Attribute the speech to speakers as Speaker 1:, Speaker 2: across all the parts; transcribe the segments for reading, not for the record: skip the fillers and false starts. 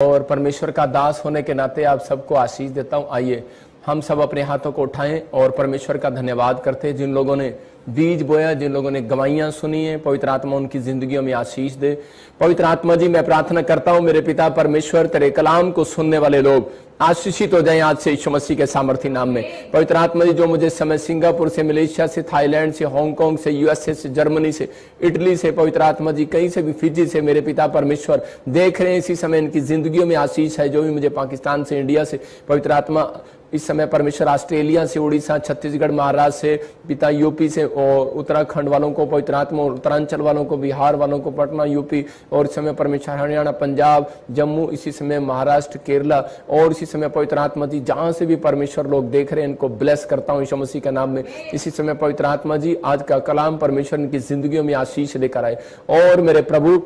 Speaker 1: और परमेश्वर का दास होने के नाते आप सबको आशीष देता हूं। आइए हम सब अपने हाथों को उठाएं और परमेश्वर का धन्यवाद करते हैं। जिन लोगों ने बीज बोया, जिन लोगों ने गवाहियां सुनी है, पवित्र आत्मा उनकी जिंदगियों में आशीष दे। पवित्र आत्मा जी, मैं प्रार्थना करता हूं मेरे पिता परमेश्वर, तेरे कलाम को सुनने वाले लोग आशीषित हो जाएं आज से यीशु मसीह के सामर्थी नाम में। पवित्र आत्मा जी, जो मुझे समय सिंगापुर से, मलेशिया से, थाईलैंड से, हांगकांग से, यूएसए से, जर्मनी से, इटली से, पवित्र आत्मा जी कहीं से भी, फिजी से मेरे पिता परमेश्वर देख रहे हैं इसी समय, इनकी जिंदगियों में आशीष है। जो भी मुझे पाकिस्तान से, इंडिया से, पवित्र आत्मा इस समय परमेश्वर ऑस्ट्रेलिया से, उड़ीसा, छत्तीसगढ़, महाराष्ट्र से, पिता यूपी से और उत्तराखंड वालों को, पवित्र आत्मा उत्तरांचल वालों को, बिहार वालों को, पटना यूपी, और इस समय परमेश्वर हरियाणा, पंजाब, जम्मू, इसी समय महाराष्ट्र, केरला, और इसी समय पवित्र आत्मा जी जहां से भी परमेश्वर लोग देख रहे हैं इनको ब्लेस करता हूं यीशु मसीह के नाम में। इसी समय पवित्र आत्मा जी आज का कलाम परमेश्वर इनकी जिंदगियों में आशीष लेकर आए और मेरे प्रभु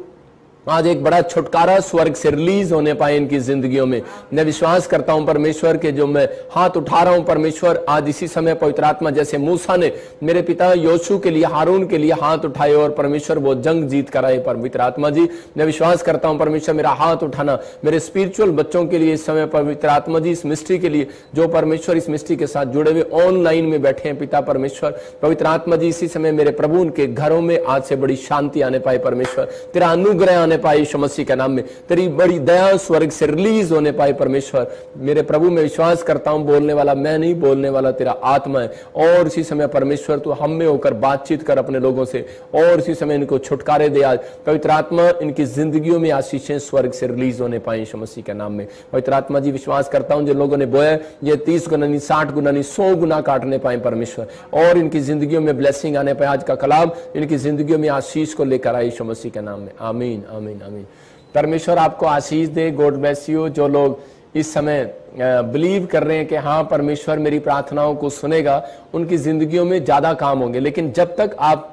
Speaker 1: आज एक बड़ा छुटकारा स्वर्ग से रिलीज होने पाए इनकी जिंदगियों में। मैं विश्वास करता हूं परमेश्वर के, जो मैं हाथ उठा रहा हूं परमेश्वर, आज इसी समय पवित्र आत्मा जैसे मूसा ने मेरे पिता योशू के लिए, हारून के लिए हाथ उठाए और परमेश्वर वो जंग जीत कर आए। पवित्र आत्मा जी, मैं विश्वास करता हूं परमेश्वर मेरा हाथ उठाना मेरे स्पिरिचुअल बच्चों के लिए इस समय, पवित्र आत्मा जी इस मिस्ट्री के लिए, जो परमेश्वर इस मिस्ट्री के साथ जुड़े हुए ऑनलाइन में बैठे हैं पिता परमेश्वर, पवित्र आत्मा जी इसी समय मेरे प्रभु उनके घरों में आज से बड़ी शांति आने पाए परमेश्वर, तेरा अनुग्रह पाए यीशु मसीह के नाम में, तेरी बड़ी दया स्वर्ग से रिलीज होने पाए परमेश्वर। मेरे प्रभु मैं विश्वास करता हूं बोलने वाला मैं नहीं, बोलने वाला तेरा आत्मा है। और इसी समय परमेश्वर तू हम में होकर बातचीत कर अपने लोगों से और इसी समय इनको छुटकारे दे। आज पवित्र आत्मा इनकी जिंदगियों में आशीषें स्वर्ग से रिलीज होने पाए यीशु मसीह के नाम में। पवित्र आत्मा जी विश्वास करता हूं जिन लोगों ने बोया ये 30 गुना नहीं, 60 गुना नहीं, 100 गुना काटने पाए परमेश्वर, और इनकी जिंदगियों में ब्लेसिंग आने पाए। आज का कलाम इनकी जिंदगियों में आशीष को लेकर आए यीशु मसीह के नाम में। आमीन आमीन आमीन। परमेश्वर आपको आशीष दे। God bless you. जो लोग इस समय बिलीव कर रहे हैं कि हाँ परमेश्वर मेरी प्रार्थनाओं को सुनेगा, उनकी जिंदगियों में ज्यादा काम होंगे। लेकिन जब तक आप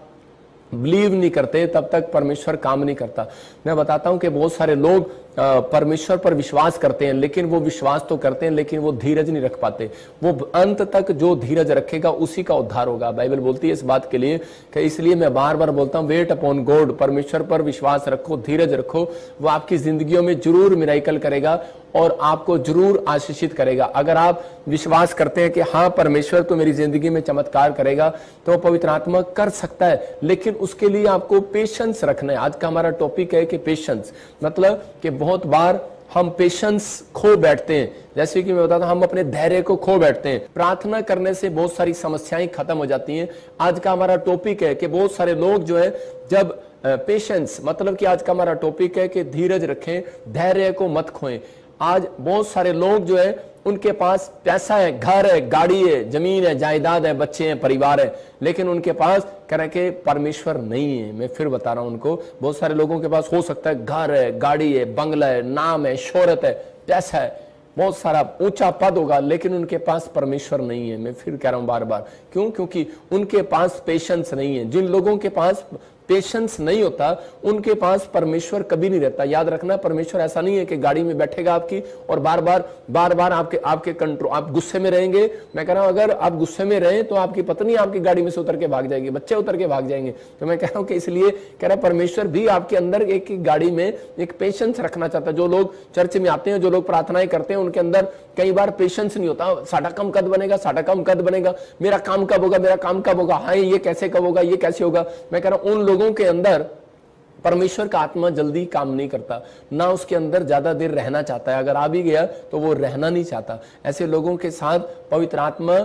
Speaker 1: बिलीव नहीं करते तब तक परमेश्वर काम नहीं करता। मैं बताता हूं कि बहुत सारे लोग परमेश्वर पर विश्वास करते हैं, लेकिन वो विश्वास तो करते हैं लेकिन वो धीरज नहीं रख पाते। वो अंत तक जो धीरज रखेगा उसी का उद्धार होगा। बाइबल बोलती है इस बात के लिए कि इसलिए मैं बार बार बोलता हूं वेट अपॉन गॉड, परमेश्वर पर विश्वास रखो, धीरज रखो। वो आपकी जिंदगियों में जरूर मिराकल करेगा और आपको जरूर आशीषित करेगा। अगर आप विश्वास करते हैं कि हाँ परमेश्वर तो मेरी जिंदगी में चमत्कार करेगा, तो पवित्र आत्मा कर सकता है, लेकिन उसके लिए आपको पेशेंस रखना है। आज का हमारा टॉपिक है कि पेशेंस, मतलब कि बहुत बार हम पेशेंस खो बैठते हैं। जैसे कि मैं बताता हूं, हम अपने धैर्य को खो बैठते हैं। प्रार्थना करने से बहुत सारी समस्याएं खत्म हो जाती हैं। आज का हमारा टॉपिक है कि बहुत सारे लोग जो है जब पेशेंस, मतलब कि आज का हमारा टॉपिक है कि धीरज रखें, धैर्य को मत खोएं। आज बहुत सारे लोग जो है उनके पास पैसा है, घर है, गाड़ी है, जमीन है, जायदाद है, बच्चे हैं, परिवार है, लेकिन उनके पास कह के परमेश्वर नहीं है। मैं फिर बता रहा हूं उनको, बहुत सारे लोगों के पास हो सकता है घर है, गाड़ी है, बंगला है, नाम है, शोहरत है, पैसा है, बहुत सारा ऊंचा पद होगा, लेकिन उनके पास परमेश्वर नहीं है। मैं फिर कह रहा हूं बार बार, क्यों? क्योंकि उनके पास पेशेंस नहीं है। जिन लोगों के पास पेशेंस नहीं होता उनके पास परमेश्वर कभी नहीं रहता। याद रखना, परमेश्वर ऐसा नहीं है कि गाड़ी में बैठेगा आपकी और बार बार आपके कंट्रोल, आप गुस्से में रहेंगे। मैं कह रहा हूं अगर आप गुस्से में रहें तो आपकी पत्नी आपकी गाड़ी में से उतर के भाग जाएगी, बच्चे उतर के भाग जाएंगे। तो मैं कह रहा हूं कि इसलिए कह रहा परमेश्वर भी आपके अंदर एक गाड़ी में एक पेशेंस रखना चाहता है। जो लोग चर्च में आते हैं, जो लोग प्रार्थनाएं करते हैं, उनके अंदर कई बार पेशेंस नहीं होता। साडा काम कद बनेगा, साडा काम कद बनेगा, मेरा काम कब होगा, मेरा काम कब होगा, हाँ ये कैसे कब होगा, ये कैसे होगा। मैं कह रहा हूं उन लोगों के अंदर परमेश्वर का आत्मा जल्दी काम नहीं करता, ना उसके अंदर ज्यादा देर रहना चाहता है। अगर आ भी गया तो वो रहना नहीं चाहता। ऐसे लोगों के साथ पवित्र आत्मा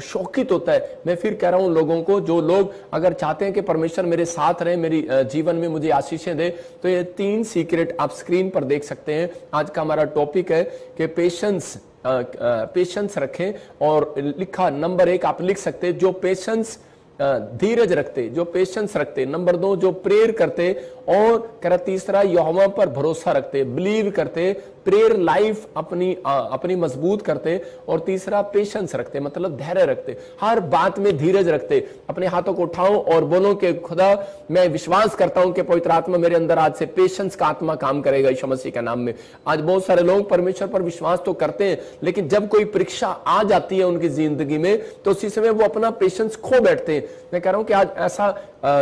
Speaker 1: शौकित होता है। मैं फिर कह रहा हूं लोगों को, जो लोग अगर चाहते हैं कि परमेश्वर मेरे साथ रहे, मेरी जीवन में मुझे आशीषें दे, तो ये 3 सीक्रेट आप स्क्रीन पर देख सकते हैं। आज का हमारा टॉपिक है कि पेशेंस रखें, और लिखा नंबर 1 आप लिख सकते हैं, जो पेशेंस धीरज रखते, जो पेशेंस रखते। नंबर 2 जो प्रेयर करते, और कह तीसरा यहोवा पर भरोसा रखते, बिलीव करते, प्रेयर लाइफ अपनी मजबूत करते, और तीसरा पेशेंस रखते, मतलब धैर्य रखते, हर बात में धीरज रखते। अपने हाथों को उठाओ और बोलो कि खुदा मैं विश्वास करता हूं कि पवित्र आत्मा मेरे अंदर आज से पेशेंस का आत्मा काम करेगा यीशु मसीह के नाम में। आज बहुत सारे लोग परमेश्वर पर विश्वास तो करते हैं, लेकिन जब कोई परीक्षा आ जाती है उनकी जिंदगी में तो उसी समय वो अपना पेशेंस खो बैठते हैं। मैं कह रहा हूं कि आज ऐसा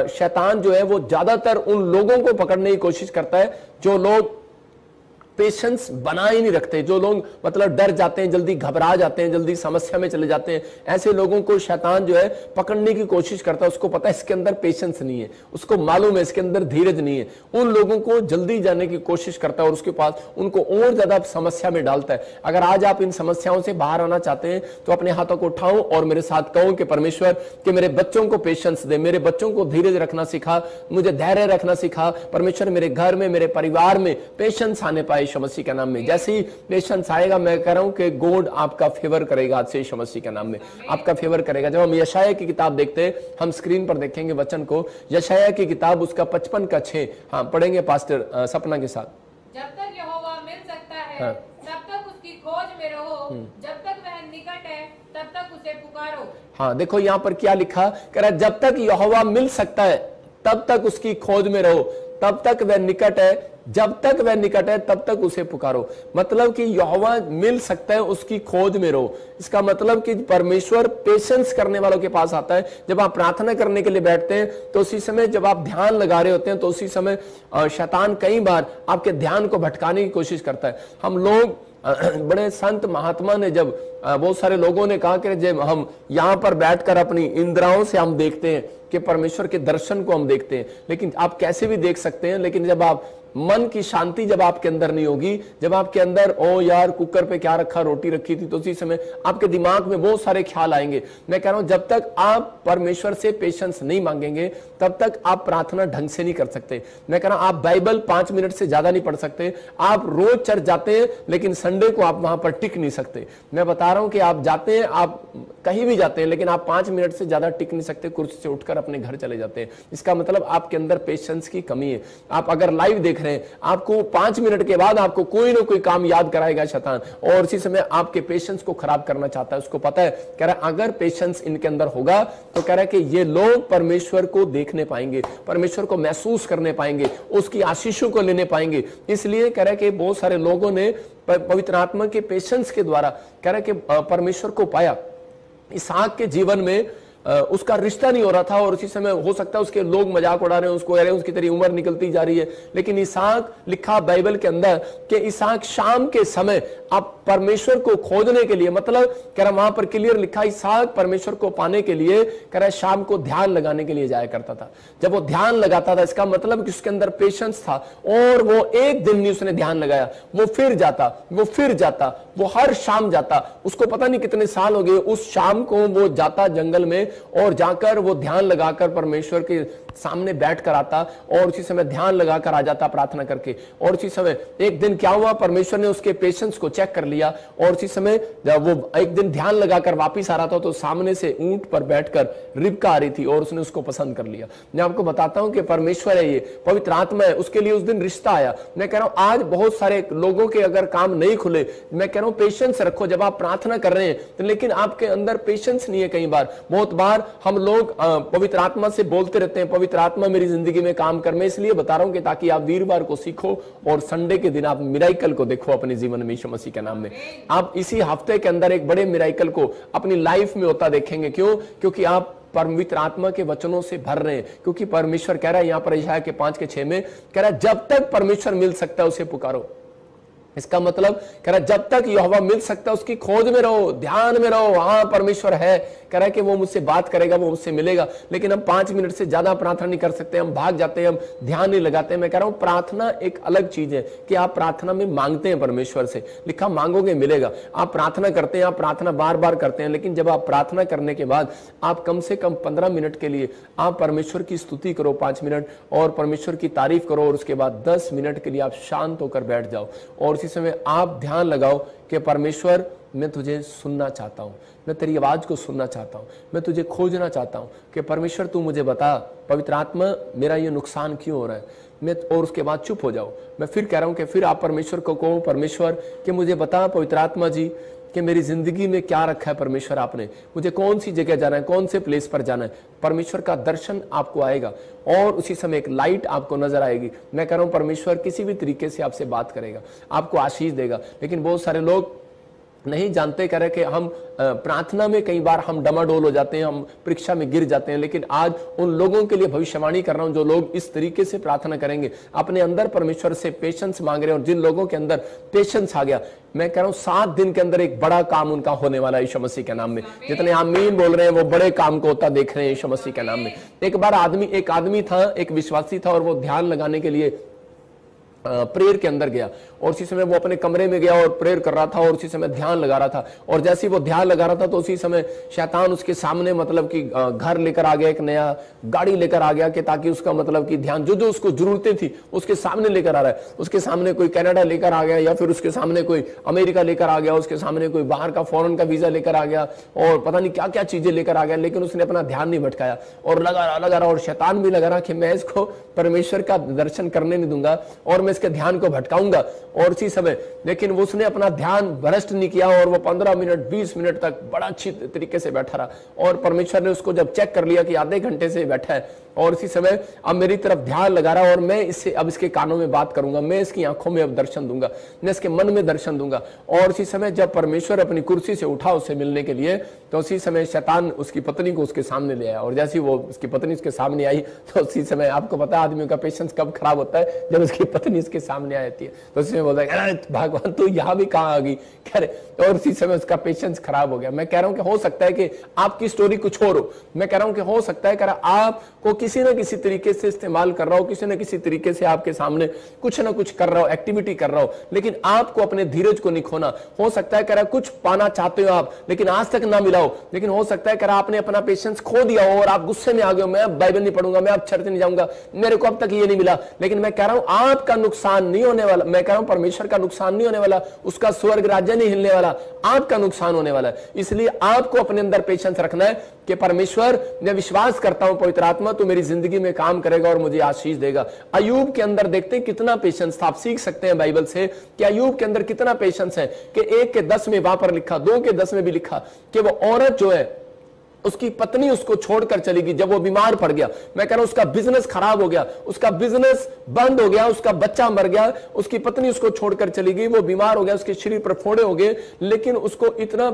Speaker 1: शैतान जो है वो ज्यादातर उन लोगों को पकड़ने की कोशिश करता है जो लोग पेशेंस बना ही नहीं रखते, जो लोग मतलब डर जाते हैं, जल्दी घबरा जाते हैं, जल्दी समस्या में चले जाते हैं, ऐसे लोगों को शैतान जो है पकड़ने की कोशिश करता है। उसको पता है इसके अंदर पेशेंस नहीं है, उसको मालूम है इसके अंदर धीरज नहीं है, उन लोगों को जल्दी जाने की कोशिश करता है और उसके पास उनको और ज्यादा समस्या में डालता है। अगर आज आप इन समस्याओं से बाहर आना चाहते हैं तो अपने हाथों को उठाओ और मेरे साथ कहो कि परमेश्वर कि मेरे बच्चों को पेशेंस दे, मेरे बच्चों को धीरज रखना सिखा, मुझे धैर्य रखना सिखा। परमेश्वर मेरे घर में, मेरे परिवार में पेशेंस आने पाए यीशु मसीह के नाम में। जैसे ही पेशेंस आएगा, मैं कह रहा हूं कि गॉड आपका फेवर करेगा आज से यीशु मसीह के नाम में, आपका फेवर करेगा। जब हम यशायाह की किताब देखते हैं, हम स्क्रीन पर देखेंगे वचन को, यशायाह की किताब उसका 55 का 6, हाँ पढ़ेंगे पास्टर सपना के साथ।
Speaker 2: जब तक यहोवा मिल सकता है तब तक उसकी खोज में रहो, जब तक वह निकट है तब तक उसे पुकारो।
Speaker 1: हाँ देखो यहाँ पर क्या लिखा, कह रहा जब तक यहोवा मिल सकता है तब तक उसकी खोज में रहो, तब तक वह निकट है, जब तक वह निकट है तब तक उसे पुकारो। मतलब कि यहोवा मिल सकता है, उसकी खोज में रहो। इसका मतलब कि परमेश्वर पेशेंस करने वालों के पास आता है। जब आप प्रार्थना करने के लिए बैठते हैं तो उसी समय जब आप ध्यान लगा रहे होते हैं तो उसी समय शैतान कई बार आपके ध्यान को भटकाने की कोशिश करता है। हम लोग बड़े संत महात्मा ने, जब बहुत सारे लोगों ने कहा कि जब हम यहाँ पर बैठकर अपनी इंद्रियों से हम देखते हैं कि परमेश्वर के दर्शन को हम देखते हैं, लेकिन आप कैसे भी देख सकते हैं, लेकिन जब आप मन की शांति जब आपके अंदर नहीं होगी, जब आपके अंदर ओ यार कुकर पे क्या रखा, रोटी रखी थी, तो उसी समय आपके दिमाग में बहुत सारे ख्याल आएंगे। मैं कह रहा हूं जब तक आप परमेश्वर से पेशेंस नहीं मांगेंगे तब तक आप प्रार्थना ढंग से नहीं कर सकते। मैं कह रहा हूं आप बाइबल 5 मिनट से ज्यादा नहीं पढ़ सकते। आप रोज चर्च जाते हैं लेकिन संडे को आप वहां पर टिक नहीं सकते। मैं बता रहा हूं कि आप जाते हैं, आप कहीं भी जाते हैं, लेकिन आप 5 मिनट से ज्यादा टिक नहीं सकते, कुर्सी से उठकर अपने घर चले जाते हैं। इसका मतलब आपके अंदर पेशेंस की कमी है। आप अगर लाइव देख रहे हैं, आपको 5 मिनट के बाद आपको कोई ना कोई काम याद कराएगा शैतान, और इसी समय आपके पेशेंस को खराब करना चाहता है। उसको पता है, कह रहा है अगर पेशेंस इनके अंदर होगा तो कह रहा है कि ये लोग परमेश्वर को देखने पाएंगे, परमेश्वर को महसूस करने पाएंगे, उसकी आशीषों को लेने पाएंगे। इसलिए कह रहा है कि बहुत सारे लोगों ने पवित्र आत्मा के पेशेंस के द्वारा कह रहा है कि परमेश्वर को पाया। इसहाक के जीवन में उसका रिश्ता नहीं हो रहा था और उसी समय हो सकता है उसके लोग मजाक उड़ा रहे हैं, उसको कह रहे हैं उसकी तेरी उम्र निकलती जा रही है, लेकिन इसहाक लिखा बाइबल के अंदर कि इसहाक शाम के समय आप परमेश्वर को खोजने के लिए, मतलब कह रहा वहां पर क्लियर लिखा, इसहाक परमेश्वर को पाने के लिए कह रहा शाम को ध्यान लगाने के लिए जाया करता था। जब वो ध्यान लगाता था, इसका मतलब कि उसके अंदर पेशेंस था, और वो एक दिन नहीं उसने ध्यान लगाया, वो फिर जाता, वो फिर जाता, वो हर शाम जाता। उसको पता नहीं कितने साल हो गए, उस शाम को वो जाता जंगल में और जाकर वो ध्यान लगाकर परमेश्वर के सामने बैठ कर आता और उसी समय ध्यान लगाकर आ जाता प्रार्थना करके। और उसी समय एक दिन क्या हुआ, परमेश्वर ने उसके पेशेंस को चेक कर लिया और उसी समय जब वो एक दिन ध्यान लगाकर वापस आ रहा था तो सामने से ऊंट पर बैठकर रिबका आ रही थी और उसने उसको पसंद कर लिया। मैं आपको बताता हूं कि परमेश्वर है, ये पवित्र आत्मा है, उसके लिए उस दिन रिश्ता आया। मैं कह रहा हूं आज बहुत सारे लोगों के अगर काम नहीं खुले, मैं कह रहा हूं पेशेंस रखो जब आप प्रार्थना कर रहे हैं तो, लेकिन आपके अंदर पेशेंस नहीं है। कई बार, बहुत बार हम लोग पवित्र आत्मा से बोलते रहते हैं, पवित्र आत्मा मेरी जिंदगी में काम कर। मैं इसलिए बता रहा हूं कि ताकि आप वीरवार को सीखो और संडे के दिन आप मिराइकल को देखो अपने जीवन में यीशु मसीह के नाम में। आप इसी हफ्ते के अंदर एक बड़े मिराइकल को अपनी लाइफ में होता देखेंगे। क्यों? क्योंकि आप पवित्र आत्मा के वचनों से भर रहे हैं। क्योंकि परमेश्वर कह रहा है यहां पर यशायाह के 5 के 6 में कह रहा है जब तक परमेश्वर मिल सकता है उसे पुकारो। इसका मतलब कह रहा है जब तक यहोवा मिल सकता है उसकी खोज में रहो, ध्यान में रहो। हाँ परमेश्वर है, कह रहा है कि वो मुझसे बात करेगा, वो मुझसे मिलेगा, लेकिन हम 5 मिनट से ज्यादा प्रार्थना नहीं कर सकते, हम भाग जाते हैं, हम ध्यान नहीं लगाते। मैं कह रहा हूं प्रार्थना एक अलग चीज है कि आप प्रार्थना में मांगते हैं परमेश्वर से, लिखा मांगोगे मिलेगा। आप प्रार्थना करते हैं, आप प्रार्थना बार बार करते हैं, लेकिन जब आप प्रार्थना करने के बाद आप कम से कम 15 मिनट के लिए आप परमेश्वर की स्तुति करो 5 मिनट, और परमेश्वर की तारीफ करो, और उसके बाद 10 मिनट के लिए आप शांत होकर बैठ जाओ और इसी समय आप ध्यान लगाओ कि परमेश्वर मैं तुझे सुनना चाहता हूं, मैं तेरी आवाज को सुनना चाहता हूं, मैं तुझे खोजना चाहता हूं कि परमेश्वर तू मुझे बता, पवित्र आत्मा मेरा ये नुकसान क्यों हो रहा है। मैं और उसके बाद चुप हो जाओ। मैं फिर कह रहा हूं कि फिर आप परमेश्वर को कहो, परमेश्वर कि मुझे बता पवित्र आत्मा जी कि मेरी जिंदगी में क्या रखा है परमेश्वर, आपने मुझे कौन सी जगह जाना है, कौन से प्लेस पर जाना है। परमेश्वर का दर्शन आपको आएगा और उसी समय एक लाइट आपको नजर आएगी। मैं कह रहा हूं परमेश्वर किसी भी तरीके से आपसे बात करेगा, आपको आशीष देगा। लेकिन बहुत सारे लोग नहीं जानते, कह रहे कि हम प्रार्थना में कई बार हम डमाडोल हो जाते हैं, हम परीक्षा में गिर जाते हैं। लेकिन आज उन लोगों के लिए भविष्यवाणी कर रहा हूं जो लोग इस तरीके से प्रार्थना करेंगे, अपने अंदर परमेश्वर से पेशेंस मांग रहे हैं, और जिन लोगों के अंदर पेशेंस आ गया, मैं कह रहा हूं 7 दिन के अंदर एक बड़ा काम उनका होने वाला है यीशु मसीह के नाम में। जितने आमीन बोल रहे हैं वो बड़े काम को होता देख रहे हैं यीशु मसीह के नाम में। एक बार एक आदमी था, एक विश्वासी था, और वो ध्यान लगाने के लिए प्रेयर के अंदर गया, और उसी समय वो अपने कमरे में गया और प्रेयर कर रहा था, और उसी समय ध्यान लगा रहा था। और जैसे ही वो ध्यान लगा रहा था तो उसी समय शैतान उसके सामने मतलब कि घर लेकर आ गया, एक नया गाड़ी लेकर आ गया, कि ताकि उसका मतलब कि ध्यान जो जो उसको जरूरतें थी उसके सामने लेकर आ रहा है। उसके सामने कोई कनाडा लेकर आ गया, या फिर उसके सामने कोई अमेरिका लेकर आ गया, उसके सामने कोई बाहर का फॉरेन का वीजा लेकर आ गया, और पता नहीं क्या क्या चीजें लेकर आ गया। लेकिन उसने अपना ध्यान नहीं भटकाया, और लगा रहा, और शैतान भी लगा रहा कि मैं इसको परमेश्वर का दर्शन करने नहीं दूंगा, और मैं इसके ध्यान को भटकाऊंगा। और उसी समय लेकिन उसने अपना ध्यान भ्रष्ट नहीं किया, और वो 15 मिनट 20 मिनट तक बड़ा अच्छी तरीके से बैठा रहा। और परमेश्वर ने उसको जब चेक कर लिया कि आधे घंटे से बैठा है, और इसी समय अब मेरी तरफ ध्यान लगा रहा, और मैं इससे अब इसके कानों में बात करूंगा, मैं इसकी आंखों में अब दर्शन दूंगा, मैं इसके मन में दर्शन दूंगा। और उसी समय जब परमेश्वर अपनी कुर्सी से उठा उससे मिलने के लिए, तो उसी समय शैतान उसकी पत्नी को उसके सामने ले आया। और जैसे वो उसकी पत्नी उसके सामने आई, तो उसी समय आपको पता है आदमियों का पेशेंस कब खराब होता है, जब उसकी पत्नी उसके सामने आ जाती है। तो उसी में बोलता है भगवान तू यहाँ भी कहाँ आ गई, कह रहे। और उसी समय उसका पेशेंस खराब हो गया। मैं कह रहा हूं कि हो सकता है कि आपकी स्टोरी कुछ और हो, मैं कह रहा हूं कि हो सकता है कि आपको किसी न किसी तरीके से इस्तेमाल कर रहा हो, किसी न किसी तरीके से आपके सामने कुछ ना कुछ कर रहा हो, एक्टिविटी कर रहा हो, लेकिन आपको अपने धीरज को नहीं खोना। हो सकता है कि कुछ पाना चाहते हो आप, लेकिन आज तक ना मिला हो। लेकिन हो सकता है कि आपने अपना पेशेंस खो दिया हो, और आप गुस्से में आ गए हो, मैं अब बाइबल नहीं पढ़ूंगा, मैं अब चर्च नहीं जाऊंगा, मेरे को अब तक ये नहीं मिला। लेकिन मैं कह रहा हूं आपका नुकसान नहीं होने वाला, मैं कह रहा हूं परमेश्वर का नुकसान नहीं होने वाला, उसका स्वर्ग राज्य नहीं हिलने वाला, आपका नुकसान होने वाला है। इसलिए आपको अपने अंदर पेशेंस रखना है कि परमेश्वर, मैं विश्वास करता हूं पवित्र आत्मा तो मेरी जिंदगी में काम करेगा और मुझे आशीष देगा। अय्यूब के अंदर देखते हैं कितना पेशेंस था। आप सीख सकते हैं बाइबल से कि अय्यूब के अंदर कितना पेशेंस है, कि 1 के 10 में वहां पर लिखा, 2 के 10 में भी लिखा कि वो औरत जो है उसकी पत्नी उसको छोड़कर चली गई जब वो बीमार पड़ गया। मैं कह रहा हूं उसका बिजनेस खराब हो गया, उसका बिजनेस बंद हो गया, उसका बच्चा मर गया, उसकी पत्नी उसको छोड़कर चली गई, वो बीमार हो गया, उसके शरीर पर फोड़े हो गए, लेकिन उसको इतना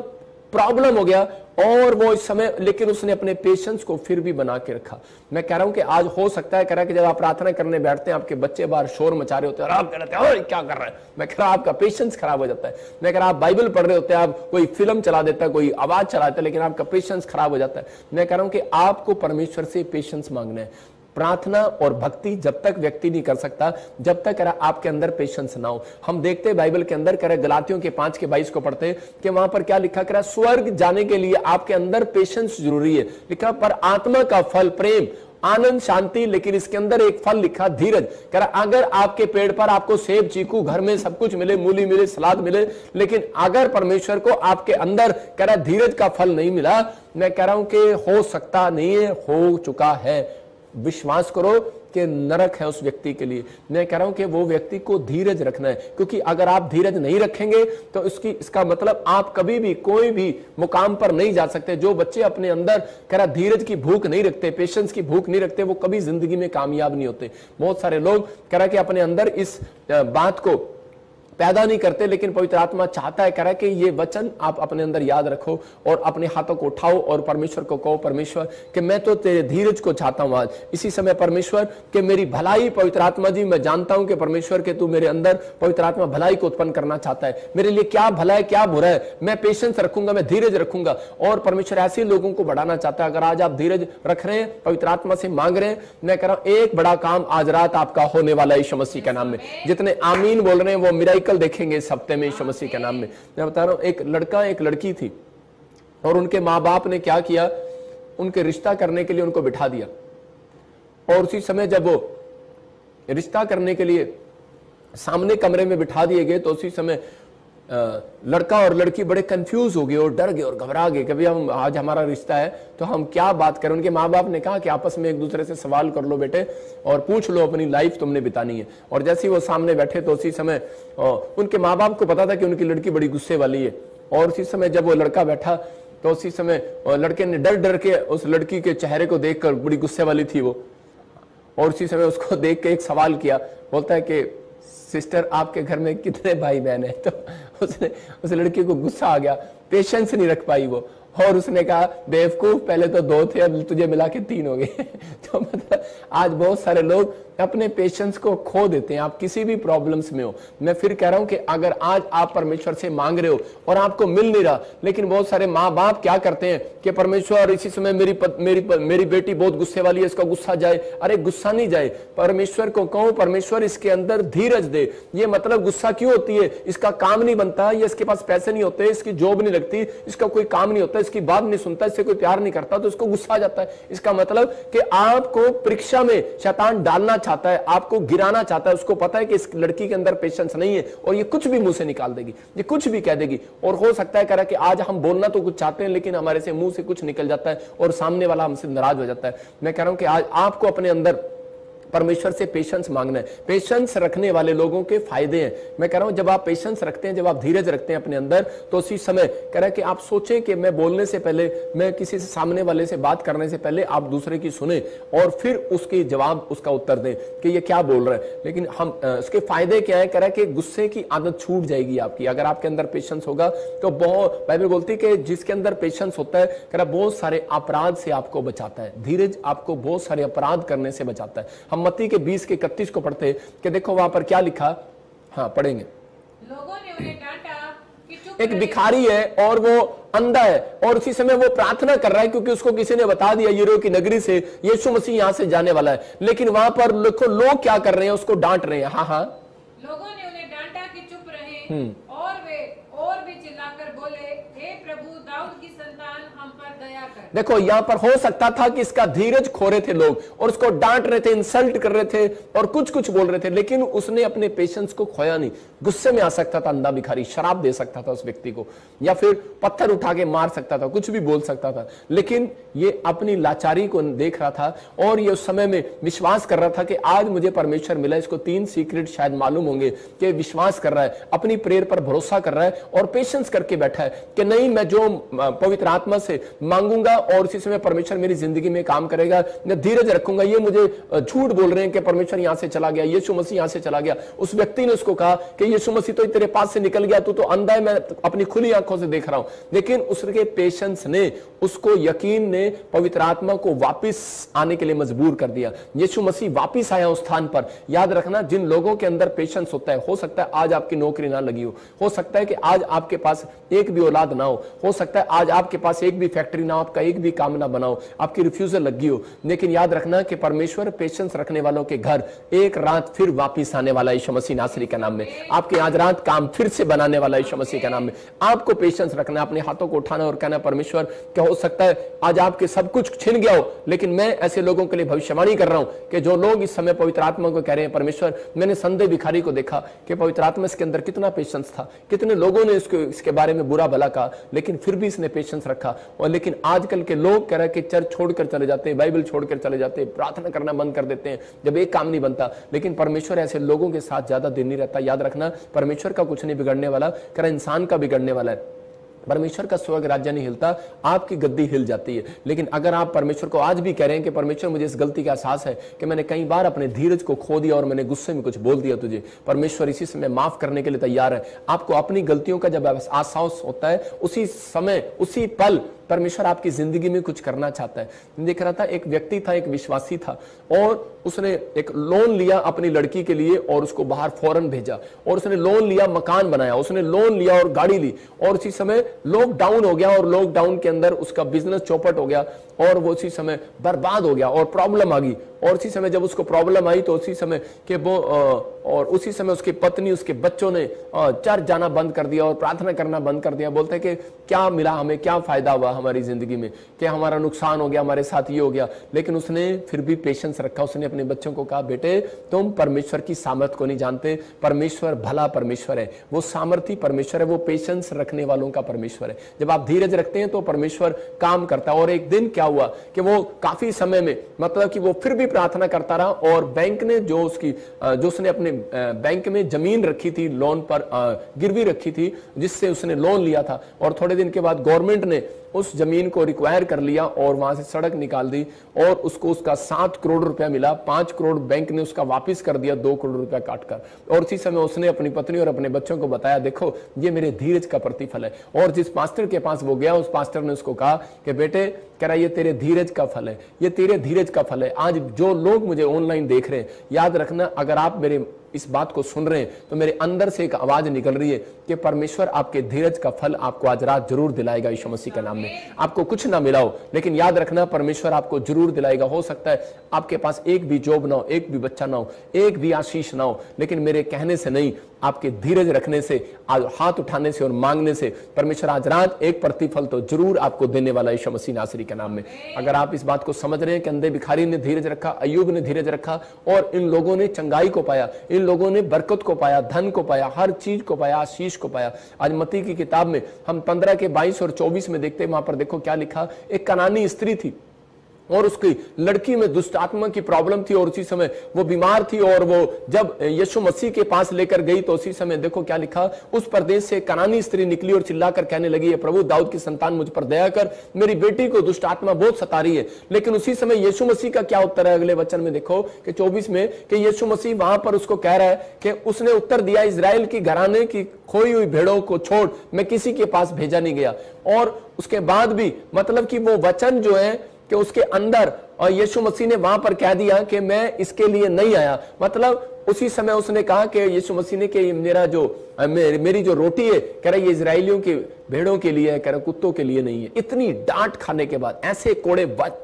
Speaker 1: प्रॉब्लम हो गया, और वो इस समय, लेकिन उसने अपने पेशेंस को फिर भी बना के रखा। मैं कह रहा हूं कि आज हो सकता है कह रहा है कि जब आप प्रार्थना करने बैठते हैं, आपके बच्चे बाहर शोर मचा रहे होते हैं और आप कह रहे हैं क्या कर रहे हैं, मैं कह रहा आपका पेशेंस खराब हो जाता है। मैं कह रहा आप बाइबल पढ़ रहे होते हैं, आप कोई फिल्म चला देता है, कोई आवाज चलाता है, लेकिन आपका पेशेंस खराब हो जाता है। मैं कह रहा हूं कि आपको परमेश्वर से पेशेंस मांगना है। प्रार्थना और भक्ति जब तक व्यक्ति नहीं कर सकता, जब तक आपके अंदर पेशेंस ना हो। हम देखते हैं बाइबल के अंदर कह रहे गलातियों के 5 के 22 को पढ़ते हैं कि वहां पर क्या लिखा, कह रहा स्वर्ग जाने के लिए आपके अंदर पेशेंस जरूरी है। लिखा पर आत्मा का फल प्रेम, आनंद, शांति, लेकिन इसके अंदर एक फल लिखा धीरज। कह रहा अगर आपके पेड़ पर आपको सेब, चीकू, घर में सब कुछ मिले, मूली मिले, सलाद मिले, लेकिन अगर परमेश्वर को आपके अंदर कह रहा धीरज का फल नहीं मिला, मैं कह रहा हूं कि हो सकता नहीं है, हो चुका है। विश्वास करो कि नरक है उस व्यक्ति के लिए। मैं कह रहा हूं कि वो व्यक्ति को धीरज रखना है, क्योंकि अगर आप धीरज नहीं रखेंगे तो इसका मतलब आप कभी भी कोई भी मुकाम पर नहीं जा सकते। जो बच्चे अपने अंदर कह रहा धीरज की भूख नहीं रखते, पेशेंस की भूख नहीं रखते, वो कभी जिंदगी में कामयाब नहीं होते। बहुत सारे लोग कह रहा कि अपने अंदर इस बात को पैदा नहीं करते, लेकिन पवित्र आत्मा चाहता है, कह रहा है कि ये वचन आप अपने अंदर याद रखो और अपने हाथों को उठाओ और परमेश्वर को कहो, परमेश्वर कि मैं तो तेरे धीरज को चाहता हूं आज इसी समय, परमेश्वर कि मेरी भलाई, पवित्र आत्मा जी मैं जानता हूं कि परमेश्वर के तू मेरे अंदर पवित्र आत्मा भलाई को उत्पन्न करना चाहता है। मेरे लिए क्या भला है क्या बुरा है, मैं पेशेंस रखूंगा, मैं धीरज रखूंगा, और परमेश्वर ऐसे लोगों को बढ़ाना चाहता है। अगर आज आप धीरज रख रहे हैं, पवित्र आत्मा से मांग रहे हैं, मैं कह रहा हूं एक बड़ा काम आज रात आपका होने वाला है यीशु मसीह के नाम में। जितने आमीन बोल रहे हैं वो मिराकल देखेंगे इस हफ्ते में यीशु मसीह के नाम में। मैं बता रहा हूं एक लड़का एक लड़की थी, और उनके माँ बाप ने क्या किया, उनके रिश्ता करने के लिए उनको बिठा दिया, और उसी समय जब वो रिश्ता करने के लिए सामने कमरे में बिठा दिए गए, तो उसी समय लड़का और लड़की बड़े कंफ्यूज हो गए और डर गए और घबरा गए, कभी हम आज हमारा रिश्ता है तो हम क्या बात करें। उनके माँ बाप ने कहा कि आपस में एक दूसरे से सवाल कर लो बेटे और पूछ लो, अपनी लाइफ तुमने बितानी है। और जैसे ही वो सामने बैठे तो उसी समय उनके माँ बाप को पता था कि उनकी लड़की बड़ी गुस्से वाली है, और उसी समय जब वो लड़का बैठा तो उसी समय लड़के ने डर डर के उस लड़की के चेहरे को देखकर, बड़ी गुस्से वाली थी वो, और उसी समय उसको देख के एक सवाल किया, बोलता है कि सिस्टर आपके घर में कितने भाई बहन है? तो उसने उस लड़की को गुस्सा आ गया, पेशेंस नहीं रख पाई वो, और उसने कहा बेवकूफ पहले तो 2 थे अब तुझे मिला के 3 हो गए। तो मतलब आज बहुत सारे लोग अपने पेशेंस को खो देते हैं। आप किसी भी प्रॉब्लम्स में हो, मैं फिर कह रहा हूं कि अगर आज आप परमेश्वर से मांग रहे हो और आपको मिल नहीं रहा, लेकिन बहुत सारे माँ बाप क्या करते हैं कि परमेश्वर इसी समय मेरी बेटी बहुत गुस्से वाली है, इसका गुस्सा जाए। अरे गुस्सा नहीं जाए, परमेश्वर को कहो परमेश्वर इसके अंदर धीरज दे। ये मतलब गुस्सा क्यों होती है? इसका काम नहीं बनता, ये इसके पास पैसे नहीं होते, इसकी जॉब नहीं लगती, इसका कोई काम नहीं होता, इसकी बात नहीं सुनता, इससे कोई प्यार नहीं करता, तो इसको गुस्सा आ जाता है। इसका मतलब कि आपको परीक्षा में शैतान डालना चाहता है, आपको गिराना चाहता है। उसको पता है कि इस लड़की के अंदर पेशेंस नहीं है और ये कुछ भी मुंह से निकाल देगी, ये कुछ भी कह देगी। और हो सकता है कह रहा कि आज हम बोलना तो कुछ चाहते हैं लेकिन हमारे से मुंह से कुछ निकल जाता है और सामने वाला हमसे नाराज हो जाता है। मैं कह रहा हूं कि आज आपको अपने अंदर परमेश्वर से पेशेंस मांगना है। पेशेंस रखने वाले लोगों के फायदे हैं। मैं कह रहा हूं जब आप पेशेंस रखते हैं, जब आप धीरज रखते हैं अपने अंदर, तो उसी समय कह रहा है कि आप सोचें कि मैं बोलने से पहले, मैं किसी से सामने वाले से बात करने से पहले आप दूसरे की सुने और फिर उसकी जवाब, उसका उत्तर दें कि ये क्या बोल रहा है। लेकिन हम इसके फायदे क्या है? कह रहा है कि गुस्से की आदत छूट जाएगी आपकी अगर आपके अंदर पेशेंस होगा। तो बहुत बाइबल बोलती है कि जिसके अंदर पेशेंस होता है, कह रहा बहुत सारे अपराध से आपको बचाता है। धीरज आपको बहुत सारे अपराध करने से बचाता है। हम मत्ती के 20 के 31 को पढ़ते कि देखो वहां पर क्या लिखा। हाँ पढ़ेंगे।
Speaker 2: लोगों ने उन्हें डांटा कि चुप
Speaker 1: एक
Speaker 2: रहे।
Speaker 1: भिखारी है और वो अंधा है और उसी समय वो प्रार्थना कर रहा है क्योंकि उसको किसी ने बता दिया यरीहो की नगरी से यीशु मसीह यहां से जाने वाला है। लेकिन वहां पर देखो लोग क्या कर रहे हैं, उसको डांट रहे हैं। हाँ
Speaker 2: लोगों ने उन्हें डांटा कि चुप रहे और वे और भी चिल्लाकर बोले, हे प्रभु दाऊद की संतान हम पर दया कर।
Speaker 1: देखो यहां पर हो सकता था कि इसका धीरज खो रहे थे लोग और उसको डांट रहे थे, इंसल्ट कर रहे थे और कुछ कुछ बोल रहे थे, लेकिन उसने अपने पेशेंस को खोया नहीं। गुस्से में आ सकता था अंधा भिखारी, शराब दे सकता था उस व्यक्ति को, या फिर पत्थर उठा के मार सकता था, कुछ भी बोल सकता था, लेकिन ये अपनी लाचारी को देख रहा था और ये उस समय में विश्वास कर रहा था कि आज मुझे परमेश्वर मिला। इसको 3 सीक्रेट शायद मालूम होंगे कि विश्वास कर रहा है, अपनी प्रेयर पर भरोसा कर रहा है और पेशेंस करके बैठा है कि नहीं, मैं जो पवित्र आत्मा से मांगूंगा और उसी समय परमेश्वर मेरी जिंदगी में काम करेगा। मैं धीरज रखूंगा। ये मुझे झूठ बोल रहे हैं कि परमेश्वर यहां से चला गया, यीशु मसीह यहां से चला गया। उस व्यक्ति ने उसको कहा कि यीशु मसीह तो तेरे पास से निकल गया, तू तो अंधा है, मैं अपनी खुली आंखों से देख रहा हूं। लेकिन उसके पेशेंस ने, उसको यकीन ने पवित्र आत्मा को वापिस आने के लिए मजबूर कर दिया। यीशु मसीह वापिस आया उस स्थान पर। याद रखना, जिन लोगों के अंदर पेशेंस होता है, हो सकता है आज आपकी नौकरी ना लगी हो सकता है कि आज आपके पास एक भी औलाद ना हो सकता है आज आपके पास एक भी फैक्ट्री ना हो, आपका एक भी काम ना बनाओ, आपकी रिफ्यूजल लगी हो। लेकिन याद रखना कि परमेश्वर पेशेंस रखने वालों के घर एक रात फिर वापिस आने वाला यीशु मसीह नासरी के नाम में। आपके आज रात काम फिर से बनाने वाला यीशु मसीह के नाम में। आपको पेशेंस रखना, अपने हाथों को उठाना और कहना परमेश्वर क्या हो सकता है आज आपके सब कुछ छिन गया हो, लेकिन मैं ऐसे लोगों के लिए भविष्यवाणी कर रहा हूं कि जो लोग इस समय पवित्र आत्मा को कह रहे हैं परमेश्वर, मैंने संदेह भिखारी को देखा कि पवित्र आत्मा इसके अंदर कितना पेशेंस था, कितने लोगों ने इसके बारे में बुरा भला कहा, लेकिन फिर भी इसने पेशेंस रखा। और लेकिन आजकल के लोग कह रहे हैं कि चर्च छोड़कर चले जाते हैं, बाइबल छोड़कर चले जाते हैं, प्रार्थना करना बंद कर देते हैं जब एक काम नहीं बनता। लेकिन परमेश्वर ऐसे लोगों के साथ ज्यादा दिन नहीं रहता। याद रखना, परमेश्वर का कुछ नहीं बिगड़ने वाला, कह रहा इंसान का बिगड़ने वाला है। परमेश्वर का स्वर्ग राज्य नहीं हिलता, आपकी गद्दी हिल जाती है। लेकिन अगर आप परमेश्वर को आज भी कह रहे हैं कि परमेश्वर मुझे इस गलती का एहसास है कि मैंने कई बार अपने धीरज को खो दिया और मैंने गुस्से में कुछ बोल दिया तुझे, परमेश्वर इसी समय माफ करने के लिए तैयार है। आपको अपनी गलतियों का जब एहसास होता है, उसी समय उसी पल परमेश्वर आपकी जिंदगी में कुछ करना चाहता है। देख रहा था, एक व्यक्ति था, एक विश्वासी था और उसने एक लोन लिया अपनी लड़की के लिए और उसको बाहर फौरन भेजा और उसने लोन लिया, मकान बनाया, उसने लोन लिया और गाड़ी ली और उसी समय लॉकडाउन हो गया और लॉकडाउन के अंदर उसका बिजनेस चौपट हो गया और वो उसी समय बर्बाद हो गया और प्रॉब्लम आ गई। और उसी समय जब उसको प्रॉब्लम आई तो उसी समय के वो और उसी समय उसकी पत्नी, उसके बच्चों ने चर्च जाना बंद कर दिया और प्रार्थना करना बंद कर दिया। बोलते कि क्या मिला हमें, क्या फायदा हुआ हमारी जिंदगी में, क्या हमारा नुकसान हो गया, हमारे साथ ये हो गया। लेकिन उसने फिर भी पेशेंस रखा। उसने अपने बच्चों को कहा, बेटे तुम परमेश्वर की सामर्थ को नहीं जानते, परमेश्वर भला परमेश्वर है, वो सामर्थी परमेश्वर है, वो पेशेंस रखने वालों का परमेश्वर है। जब आप धीरज रखते हैं तो परमेश्वर काम करता है। और एक दिन क्या हुआ कि वो काफी समय में, मतलब कि वो फिर भी प्रार्थना करता रहा और बैंक ने जो उसने अपने बैंक में जमीन रखी थी, लोन पर गिरवी रखी थी जिससे उसने लोन लिया था, और थोड़े दिन के बाद गवर्नमेंट ने उस जमीन को रिक्वायर कर लिया और वहां से सड़क निकाल दी और उसको उसका 7 करोड़ रुपया मिला। 5 करोड़ बैंक ने उसका वापस कर दिया 2 करोड़ रुपया काटकर। और उसी समय उसने अपनी पत्नी और अपने बच्चों को बताया, देखो ये मेरे धीरज का प्रतिफल है। और जिस पास्टर के पास वो गया, उस पास्टर ने उसको कहा कि बेटे, कह रहा ये तेरे धीरज का फल है, ये तेरे धीरज का फल है। आज जो लोग मुझे ऑनलाइन देख रहे हैं, याद रखना, अगर आप मेरे इस बात को सुन रहे हैं तो मेरे अंदर से एक आवाज निकल रही है कि परमेश्वर आपके धीरज का फल आपको आज रात जरूर दिलाएगा यीशु मसीह के नाम में। आपको कुछ ना मिला हो, लेकिन याद रखना परमेश्वर आपको जरूर दिलाएगा। हो सकता है आपके पास एक भी जॉब ना हो, एक भी बच्चा ना हो, एक भी आशीष ना हो, लेकिन मेरे कहने से नहीं, आपके धीरज रखने से, हाथ उठाने से और मांगने से परमेश्वर आज रात एक प्रतिफल तो जरूर आपको देने वाला यीशु मसीह नासरी के नाम में। अगर आप इस बात को समझ रहे हैं कि अंधे भिखारी ने धीरज रखा, अय्यूब ने धीरज रखा और इन लोगों ने चंगाई को पाया, इन लोगों ने बरकत को पाया, धन को पाया, हर चीज को पाया, आशीष को पाया। आज मत्ती की किताब में हम 15 के 22 और 24 में देखते हैं, वहां पर देखो क्या लिखा। एक कनानी स्त्री थी और उसकी लड़की में दुष्ट आत्मा की प्रॉब्लम थी और उसी समय वो बीमार थी और वो जब यीशु मसीह के पास लेकर गई तो उसी समय देखो क्या लिखा। उस प्रदेश से कनानी स्त्री निकली और चिल्लाकर कहने लगी, है प्रभु दाऊद की संतान मुझ पर दया कर, मेरी बेटी को दुष्ट आत्मा बहुत सता रही है। लेकिन उसी समय यीशु मसीह का क्या उत्तर है, अगले वचन में देखो कि 24 में, कि यीशु मसीह वहां पर उसको कह रहा है कि उसने उत्तर दिया, इजराइल की घराने की खोई हुई भेड़ों को छोड़ मैं किसी के पास भेजा नहीं गया। और उसके बाद भी मतलब कि वो वचन जो है कि उसके अंदर, और यीशु मसीह ने वहां पर कह दिया कि मैं इसके लिए नहीं आया। मतलब उसी समय उसने कहा कि यीशु मसीह ने कि मेरी जो रोटी है, कह रहा ये इजराइलियों की भेड़ों के लिए है, कह रहा कुत्तों के लिए नहीं है। इतनी डांट खाने के बाद,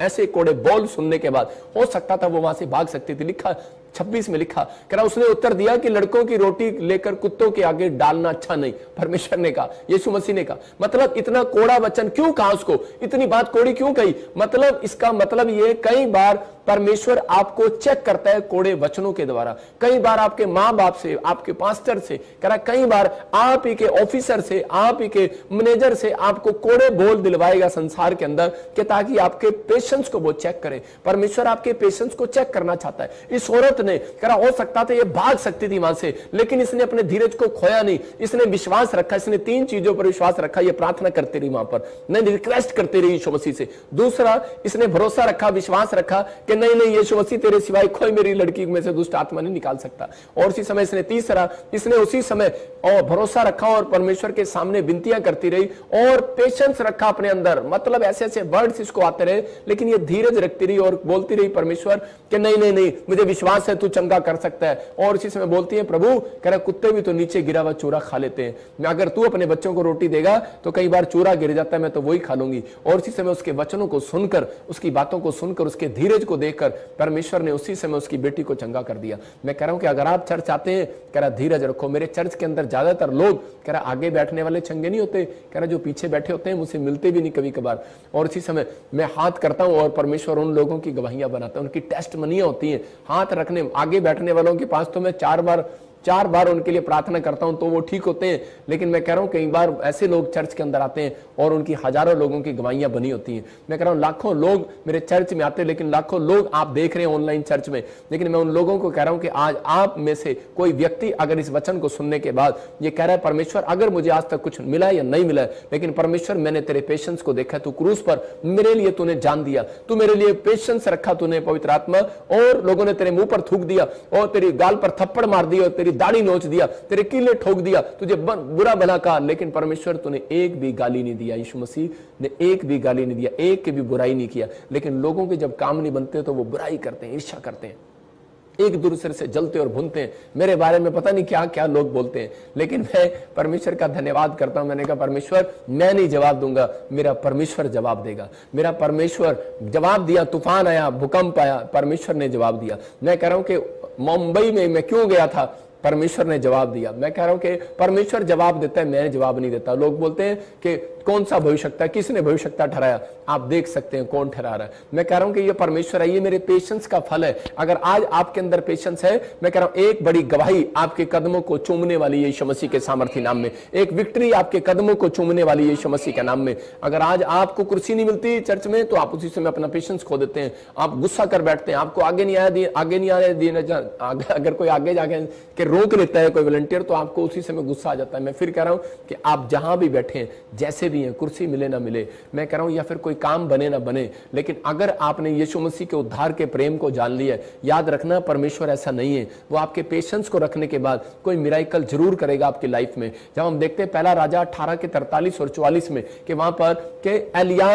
Speaker 1: ऐसे कोड़े बोल सुनने के बाद हो सकता था वो वहां से भाग सकती थी। लिखा 26 में लिखा, कह रहा उसने उत्तर दिया कि लड़कों की रोटी लेकर कुत्तों के आगे डालना अच्छा नहीं। परमेश्वर ने कहा, यीशु मसीह ने कहा। मतलब इतना कोड़ा वचन क्यों कहा उसको, इतनी बात कोड़ी क्यों कही? मतलब इसका मतलब ये, कई बार परमेश्वर आपको चेक करता है कोड़े वचनों के द्वारा। कई बार आपके माँ बाप से, आपके पास्टर से, कह रहा कई बार आप ही के ऑफिसर से, आप ही के मैनेजर से आपको कोड़े बोल दिलवाएगा संसार के अंदर, कि ताकि आपके पेशेंस को वो चेक करे। परमेश्वर आपके पेशेंस को चेक करना चाहता है। इस औरत ने, कह रहा हो सकता था ये भाग सकती थी वहां से, लेकिन इसने अपने धीरज को खोया नहीं। इसने विश्वास रखा, इसने 3 चीजों पर विश्वास रखा। ये प्रार्थना करती रही वहां पर, नहीं रिक्वेस्ट करती रही यीशु मसीह से। दूसरा, इसने भरोसा रखा, विश्वास रखा कि नहीं यीशु मसीह तेरे सिवाय कोई मेरी लड़की में से दुष्ट आत्मा नहीं निकाल सकता। और उसी समय इसने तीसरा, इसने उसी समय और भरोसा रखा और परमेश्वर के सामने विनतियां करती रही और पेशेंस रखा अपने अंदर। मतलब ऐसे ऐसे वर्ड्स इसको आते रहे, लेकिन ये धीरज रखती रही और बोलती रही परमेश्वर कि नहीं मुझे विश्वास है तू चंगा कर सकता है। और उसी समय बोलती है, प्रभु कह रहा कुत्ते भी तो नीचे गिरा हुआ चूरा खा लेते हैं, अगर तू अपने बच्चों को रोटी देगा तो कई बार चूरा गिर जाता है, मैं तो वही खा लूंगी। और उसी समय उसके वचनों को सुनकर, उसकी बातों को सुनकर, उसके धीरज को देखकर परमेश्वर ने उसी समय उसकी बेटी को चंगा कर दिया। मैं कह रहा हूं कि अगर आप चर्च आते हैं, कह रहा धीरज रखो। मेरे चर्च के अंदर ज्यादातर लोग, कह रहा आगे बैठने वाले चंगे नहीं होते, कह रहा जो पीछे बैठे होते हैं मुझसे मिलते भी नहीं कभी कभार। और इसी समय मैं हाथ करता हूं और परमेश्वर उन लोगों की गवाहियां बनाता है, उनकी टेस्ट मनियां होती हैं। हाथ रखने आगे बैठने वालों के पास तो मैं 4 बार उनके लिए प्रार्थना करता हूं तो वो ठीक होते हैं। लेकिन मैं कह रहा हूं कई बार ऐसे लोग चर्च के अंदर आते हैं और उनकी हजारों लोगों की गवाहियां बनी होती हैं। मैं कह रहा हूं लाखों लोग मेरे चर्च में आते हैं, लेकिन लाखों लोग आप देख रहे हैं ऑनलाइन चर्च में। लेकिन मैं उन लोगों को कह रहा हूं कि आज आप में से कोई व्यक्ति अगर इस वचन को सुनने के बाद ये कह रहा है, परमेश्वर अगर मुझे आज तक कुछ मिला या नहीं मिला, लेकिन परमेश्वर मैंने तेरे पेशेंस को देखा, तू क्रूस पर मेरे लिए तूने जान दिया, तू मेरे लिए पेशेंस रखा तूने पवित्र आत्मा, और लोगों ने तेरे मुंह पर थूक दिया और तेरी गाल पर थप्पड़ मार दिया और तेरी दाढ़ी नोच दिया, तेरे कीले ठोक दिया, तुझे बुरा भला कहा, लेकिन परमेश्वर तूने एक भी गाली नहीं दिया। यीशु मसीह ने एक भी गाली नहीं दिया, एक की भी बुराई नहीं किया। लेकिन लोगों के जब काम नहीं बनते तो वो बुराई करते हैं, ईर्ष्या करते हैं, एक दूसरे से जलते और भुनते हैं। मेरे बारे में पता नहीं क्या क्या लोग बोलते हैं, लेकिन मैं परमेश्वर का धन्यवाद करता हूं। मैंने कहा परमेश्वर मैं नहीं जवाब दूंगा, मेरा परमेश्वर जवाब देगा। मेरा परमेश्वर जवाब दिया, तूफान आया, भूकंप आया, परमेश्वर ने जवाब दिया। मैं कह रहा हूं कि मुंबई में मैं क्यों गया था, परमेश्वर ने जवाब दिया। मैं कह रहा हूं कि परमेश्वर जवाब देता है, मैं जवाब नहीं देता। लोग बोलते हैं कि कौन सा भविष्यवक्ता, किसने भविष्यवक्ता ठहराया, आप देख सकते हैं कौन ठहरा रहा है। मैं कह रहा हूं कि ये परमेश्वर है, ये मेरे पेशेंस का फल है। अगर आज आपके अंदर पेशेंस है, मैं कह रहा हूं एक बड़ी गवाही आपके कदमों को चूमने वाली है यीशु मसीह के सामर्थी नाम में। एक विक्ट्री आपके कदमों को चूमने वाली है यीशु मसीह के नाम में। अगर आज आपको कुर्सी नहीं मिलती चर्च में तो आप उसी समय अपना पेशेंस खो देते हैं, आप गुस्सा कर बैठते हैं, आपको आगे नहीं आने दिया, अगर कोई आगे जाके रोक लेता है कोई वॉलंटियर तो आपको उसी समय गुस्सा आ जाता है। मैं फिर कह रहा हूं कि आप जहां भी बैठे हैं, जैसे भी हैं, कुर्सी मिले ना मिले, मैं कह रहा हूं या फिर कोई काम बने ना बने, लेकिन अगर आपने यीशु मसीह के उद्धार के प्रेम को जान लिया, याद रखना परमेश्वर ऐसा नहीं है, वो आपके पेशेंस को रखने के बाद कोई मिराकल जरूर करेगा आपकी लाइफ में। जब हम देखते हैं पहला राजा 18 के 43 और 44 में कि वहां पर के एलिया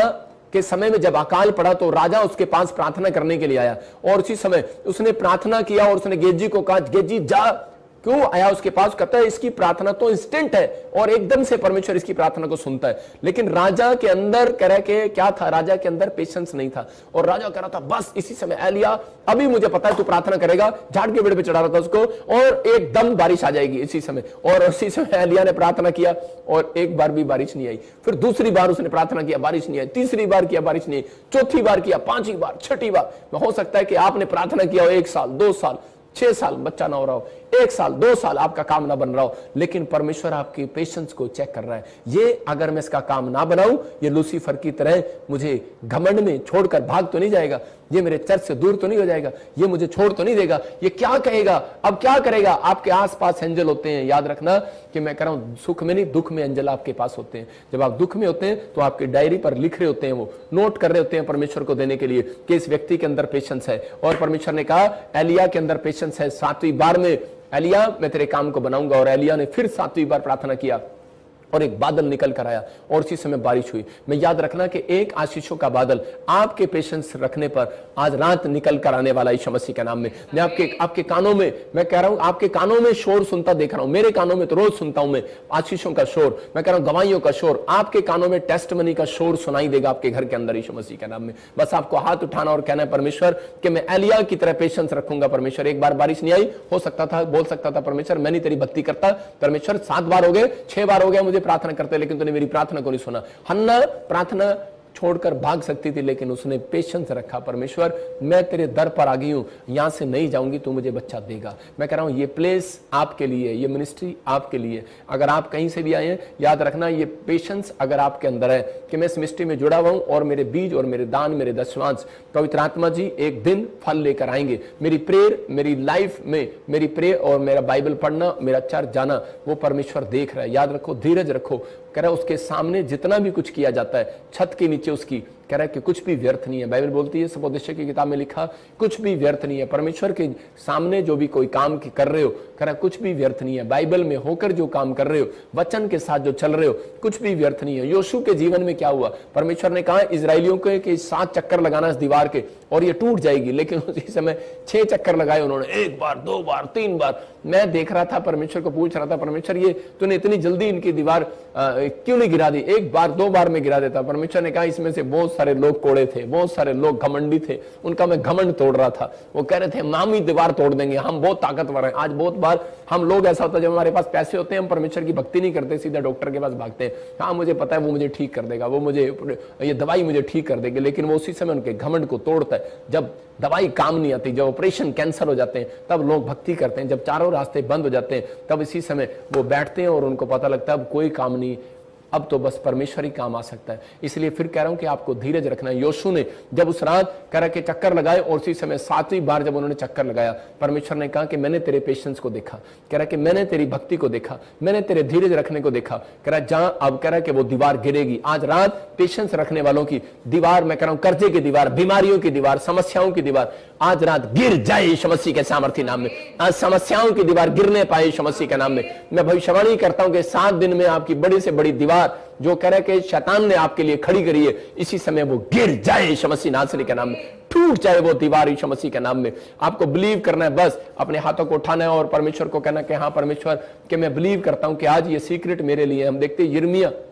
Speaker 1: के समय में जब अकाल पड़ा तो राजा उसके पास प्रार्थना करने के लिए आया और उसी समय उसने प्रार्थना किया और उसने गेजी को कहा, गेजी जा। क्यों आया उसके पास? कहता है इसकी प्रार्थना तो इंस्टेंट है और एकदम से परमेश्वर इसकी प्रार्थना को सुनता है। लेकिन राजा के अंदर कह रहा कि क्या था, राजा के अंदर पेशेंस नहीं था और राजा कह रहा था बस इसी समय एलिया अभी मुझे पता है तू प्रार्थना करेगा, झाड़ के पेड़ पे चढ़ा रहा था उसको और एकदम बारिश आ जाएगी इसी समय। और उसी समय एलिया ने प्रार्थना किया और एक बार भी बारिश नहीं आई। फिर दूसरी बार उसने प्रार्थना किया, बारिश नहीं आई। तीसरी बार किया, बारिश नहीं आई। चौथी बार किया, पांचवी बार, छठी बार। हो सकता है कि आपने प्रार्थना किया हो 1 साल, 2 साल, 6 साल बच्चा ना हो रहा हो, 1 साल 2 साल आपका काम ना बन रहा हो, लेकिन परमेश्वर आपकी पेशेंस को चेक कर रहा है। ये अगर मैं इसका काम ना बनाऊं, ये लूसीफर की तरह मुझे घमंड में छोड़कर भाग तो नहीं जाएगा, ये मेरे चर्च से दूर तो नहीं हो जाएगा, ये मुझे छोड़ तो नहीं देगा, ये क्या कहेगा, अब क्या करेगा। आपके आसपास एंजल होते हैं। याद रखना कि मैं कह रहा हूं सुख में नहीं, दुख में एंजल आपके पास होते हैं। जब आप दुख में होते हैं तो आपकी डायरी पर लिख रहे होते हैं, वो नोट कर रहे होते हैं परमेश्वर को देने के लिए कि इस व्यक्ति के अंदर पेशेंस है। और परमेश्वर ने कहा एलिया के अंदर पेशेंस है। 7वीं बार में एलिया मैं तेरे काम को बनाऊंगा। और एलिया ने फिर 7वीं बार प्रार्थना किया और एक बादल निकल कर आया और उसी समय बारिश हुई। मैं याद रखना कि एक आशीषों का बादल आपके पेशेंस रखने पर आज रात निकल कर आने वाला यीशु मसीह के नाम में। मैं आपके कानों में, मैं कह रहा हूं आपके कानों में शोर सुनता देख रहा हूं। मेरे कानों में तो रोज सुनता हूं मैं आशीषों का शोर, मैं कह रहा हूं गवाहियों का शोर। आपके कानों में टेस्टमनी का शोर सुनाई देगा आपके घर के अंदर यीशु मसीह के नाम में। बस आपको हाथ उठाना और कहना है परमेश्वर कि मैं एलिया की तरह पेशेंस रखूंगा। परमेश्वर एक बार बारिश नहीं आई, हो सकता था बोल सकता था परमेश्वर मैं नहीं तेरी भक्ति करता। परमेश्वर 7 बार हो गए, 6 बार हो गया मुझे प्रार्थना करते, लेकिन तूने मेरी प्रार्थना को नहीं सुना। हन्ना प्रार्थना छोड़कर भाग सकती थी, लेकिन उसने पेशेंस रखा। परमेश्वर मैं तेरे दर पर आ गई हूं, यहां से नहीं जाऊंगी, तू मुझे बच्चा देगा। मैं कह रहा हूं ये प्लेस आपके लिए, ये मिनिस्ट्री आपके लिए। अगर आप कहीं से भी आए हैं, याद रखना ये पेशेंस अगर आपके अंदर है कि मैं इस मिनिस्ट्री में जुड़ा हुआ हूं और मेरे बीज और मेरे दान, मेरे दशमांश पवित्र आत्मा जी एक दिन फल लेकर आएंगे। मेरी प्रेयर, मेरी लाइफ में मेरी प्रेयर और मेरा बाइबल पढ़ना, मेरा चर्च जाना, वो परमेश्वर देख रहा है। याद रखो, धीरज रखो। कह रहा है उसके सामने जितना भी कुछ किया जाता है, छत के नीचे उसकी, कह रहा है कि कुछ भी व्यर्थ नहीं है। बाइबल बोलती है, सपोदेश की किताब में लिखा, कुछ भी व्यर्थ नहीं है। परमेश्वर के सामने जो भी कोई काम कर रहे हो, कह रहा है कुछ भी व्यर्थ नहीं है। बाइबल में होकर जो काम कर रहे हो, वचन के साथ जो चल रहे हो, कुछ भी व्यर्थ नहीं है। योशू के जीवन में क्या हुआ? परमेश्वर ने कहा इजरायलियों को कि 7 चक्कर लगाना इस दीवार के और ये टूट जाएगी, लेकिन उसी समय 6 चक्कर लगाए उन्होंने, 1 बार, 2 बार, 3 बार। मैं देख रहा था, परमेश्वर को पूछ रहा था, परमेश्वर ये तूने इतनी जल्दी इनकी दीवार क्यों नहीं गिरा दी? 1 बार, 2 बार में गिरा देता। परमेश्वर ने कहा इसमें से बहुत सारे लोग कोड़े थे, बहुत सारे लोग घमंडी थे, उनका मैं घमंड तोड़ रहा था। वो कह रहे थे हम ही दीवार तोड़ देंगे, हम बहुत ताकतवर हैं। आज बहुत बार हम लोग ऐसा होता है, जब हमारे पास पैसे होते हैं हम परमेश्वर की भक्ति नहीं करते, सीधा डॉक्टर के पास भागते हैं। हाँ मुझे पता है वो मुझे ठीक कर देगा, वो मुझे ये दवाई मुझे ठीक कर देगी, लेकिन वो उसी समय उनके घमंड को तोड़ता है। जब दवाई काम नहीं आती, जब ऑपरेशन कैंसर हो जाते हैं, तब लोग भक्ति करते हैं। जब चारों रास्ते बंद हो जाते हैं, तब इसी समय वो बैठते हैं और उनको पता लगता है अब कोई काम नहीं, अब तो बस परमेश्वर ही काम आ सकता है। इसलिए फिर कह रहा हूं कि आपको धीरज रखना है। योशू ने जब उस रात कह के चक्कर लगाए और उसी समय 7वीं बार जब उन्होंने चक्कर लगाया, परमेश्वर ने कहा कि मैंने तेरे पेशेंस को देखा, कह रहा कि मैंने तेरी भक्ति को देखा, मैंने तेरे धीरज रखने को देखा। कह रहा जहां अब कह रहा कि वो दीवार गिरेगी। आज रात पेशेंस रखने वालों की दीवार, मैं कह रहा हूं कर्जे की दीवार, बीमारियों की दीवार, समस्याओं की दीवार आज रात गिर जाए यीशु मसीह के सामर्थ्य नाम में। आज समस्याओं की दीवार गिरने पाए यीशु मसीह के नाम में। मैं भविष्यवाणी करता हूं कि 7 दिन में आपकी बड़ी से बड़ी दीवार जो कह रहा है कि शैतान ने आपके लिए खड़ी करी है, इसी समय वो गिर जाए यीशु मसीह नासरी के नाम में, टूट जाए वो दीवार यीशु मसीह के नाम में। आपको बिलीव करना है, बस अपने हाथों को उठाना है और परमेश्वर को कहना कि हाँ परमेश्वर कि मैं बिलीव करता हूं कि आज ये सीक्रेट मेरे लिए। हम देखते हैं यिर्मयाह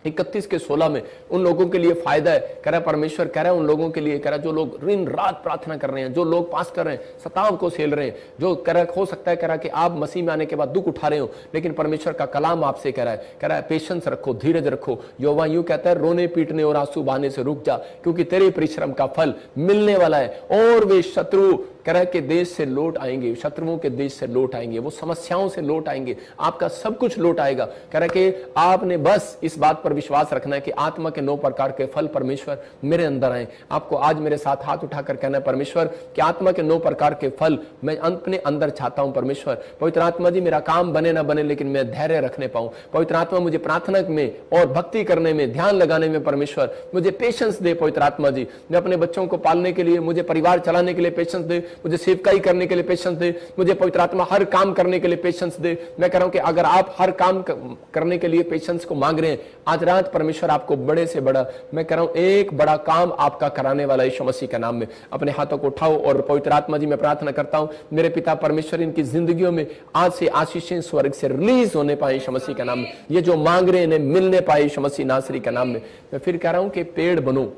Speaker 1: 31 के 16 में उन लोगों के लिए फायदा है। कह रहा परमेश्वर कह रहा है उन लोगों के लिए, कह रहा जो लोग दिन रात प्रार्थना कर रहे हैं, जो लोग पास कर रहे हैं, सताव को झेल रहे हैं, जो कह रहा हो सकता है कह रहा कि आप मसीह में आने के बाद दुख उठा रहे हो, लेकिन परमेश्वर का कलाम आपसे कह रहा है पेशेंस रखो, धीरज रखो। यहोवा यूं कहता है रोने पीटने और आंसू बहाने से रुक जा, क्योंकि तेरे परिश्रम का फल मिलने वाला है। और वे शत्रु कह रहा है कि देश से लौट आएंगे, शत्रुओं के देश से लौट आएंगे, वो समस्याओं से लौट आएंगे, आपका सब कुछ लौट आएगा। कह रहा है कि आपने बस इस बात पर विश्वास रखना है कि आत्मा के 9 प्रकार के फल परमेश्वर मेरे अंदर आए। आपको आज मेरे साथ हाथ उठाकर कहना है, परमेश्वर कि आत्मा के 9 प्रकार के फल मैं अपने अंदर चाहता हूं। परमेश्वर पवित्र आत्मा जी, मेरा काम बने ना बने लेकिन मैं धैर्य रखने पाऊं। पवित्र आत्मा मुझे प्रार्थना में और भक्ति करने में, ध्यान लगाने में परमेश्वर मुझे पेशेंस दे। पवित्र आत्मा जी, मैं अपने बच्चों को पालने के लिए, मुझे परिवार चलाने के लिए पेशेंस दे, मुझे सेवकाई करने के लिए पेशेंस दे, मुझे पवित्र आत्मा हर काम करने के लिए पेशेंस दे। मैं कह रहा हूं कि अगर आप हर काम करने के लिए पेशेंस को मांग रहे हैं, आज रात परमेश्वर आपको बड़े से बड़ा, मैं कह रहा हूं एक बड़ा काम आपका कराने वाला यीशु मसीह के नाम में। अपने हाथों को उठाओ और पवित्र आत्मा जी, मैं प्रार्थना करता हूं मेरे पिता परमेश्वर, इनकी जिंदगियों में आज से आशीषें स्वर्ग से रिलीज होने पाए यीशु मसीह के नाम में। ये जो मांग रहे हैं इन्हें मिलने पाए यीशु मसीह नासरी के नाम में। मैं फिर कह रहा हूं कि पेड़ बनो।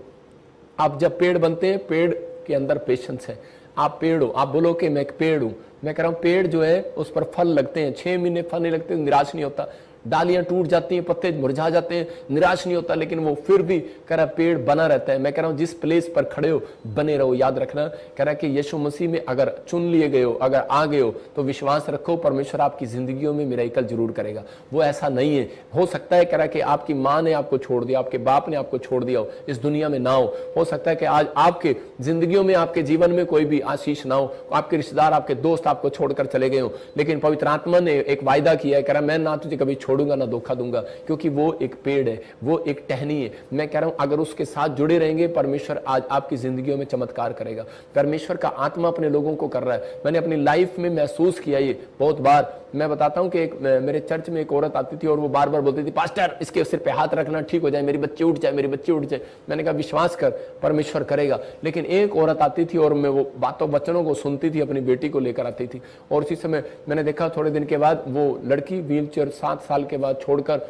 Speaker 1: आप जब पेड़ बनते हैं, पेड़ के अंदर पेशेंस है। आप पेड़ हो, आप बोलो कि मैं एक पेड़ हूं। मैं कह रहा हूं पेड़ जो है उस पर फल लगते हैं, 6 महीने फल नहीं लगते, निराश नहीं होता। डालियां टूट जाती हैं, पत्ते मुरझा जाते हैं, निराश नहीं होता, लेकिन वो फिर भी कह रहा पेड़ बना रहता है। मैं कह रहा हूं जिस प्लेस पर खड़े हो बने रहो। याद रखना, कह रहा है कि यीशु मसीह में अगर चुन लिए गए हो, अगर आ गए हो, तो विश्वास रखो परमेश्वर आपकी जिंदगियों में मिरेकल जरूर करेगा। वो ऐसा नहीं है, हो सकता है कह रहा है कि आपकी माँ ने आपको छोड़ दिया, आपके बाप ने आपको छोड़ दिया हो, इस दुनिया में ना हो सकता है कि आज आपके जिंदगियों में, आपके जीवन में कोई भी आशीष ना हो, आपके रिश्तेदार, आपके दोस्त आपको छोड़कर चले गए हो, लेकिन पवित्र आत्मा ने एक वायदा किया है, कह रहा मैं ना तुझे कभी छोड़ूंगा ना धोखा दूंगा, क्योंकि वो एक पेड़ है, वो एक टहनी है। मैं कह रहा हूं अगर उसके साथ जुड़े रहेंगे, परमेश्वर आज आपकी जिंदगियों में चमत्कार करेगा। परमेश्वर का आत्मा अपने लोगों को कर रहा है। मैंने अपनी लाइफ में महसूस किया ये बहुत बार। मैं बताता हूं कि मेरे चर्च में एक औरत आती थी और वो बार बार बोलती थी, पास्टर इसके सिर पे हाथ रखना, ठीक हो जाए, मेरी बच्ची उठ जाए, मेरी बच्ची उठ जाए। मैंने कहा विश्वास कर, परमेश्वर करेगा। लेकिन एक औरत आती थी और मैं वो बातों वचनों को सुनती थी, अपनी बेटी को लेकर आती थी, और उसी समय मैंने देखा थोड़े दिन के बाद वो लड़की व्हीलचेयर 7 साल के बाद छोड़कर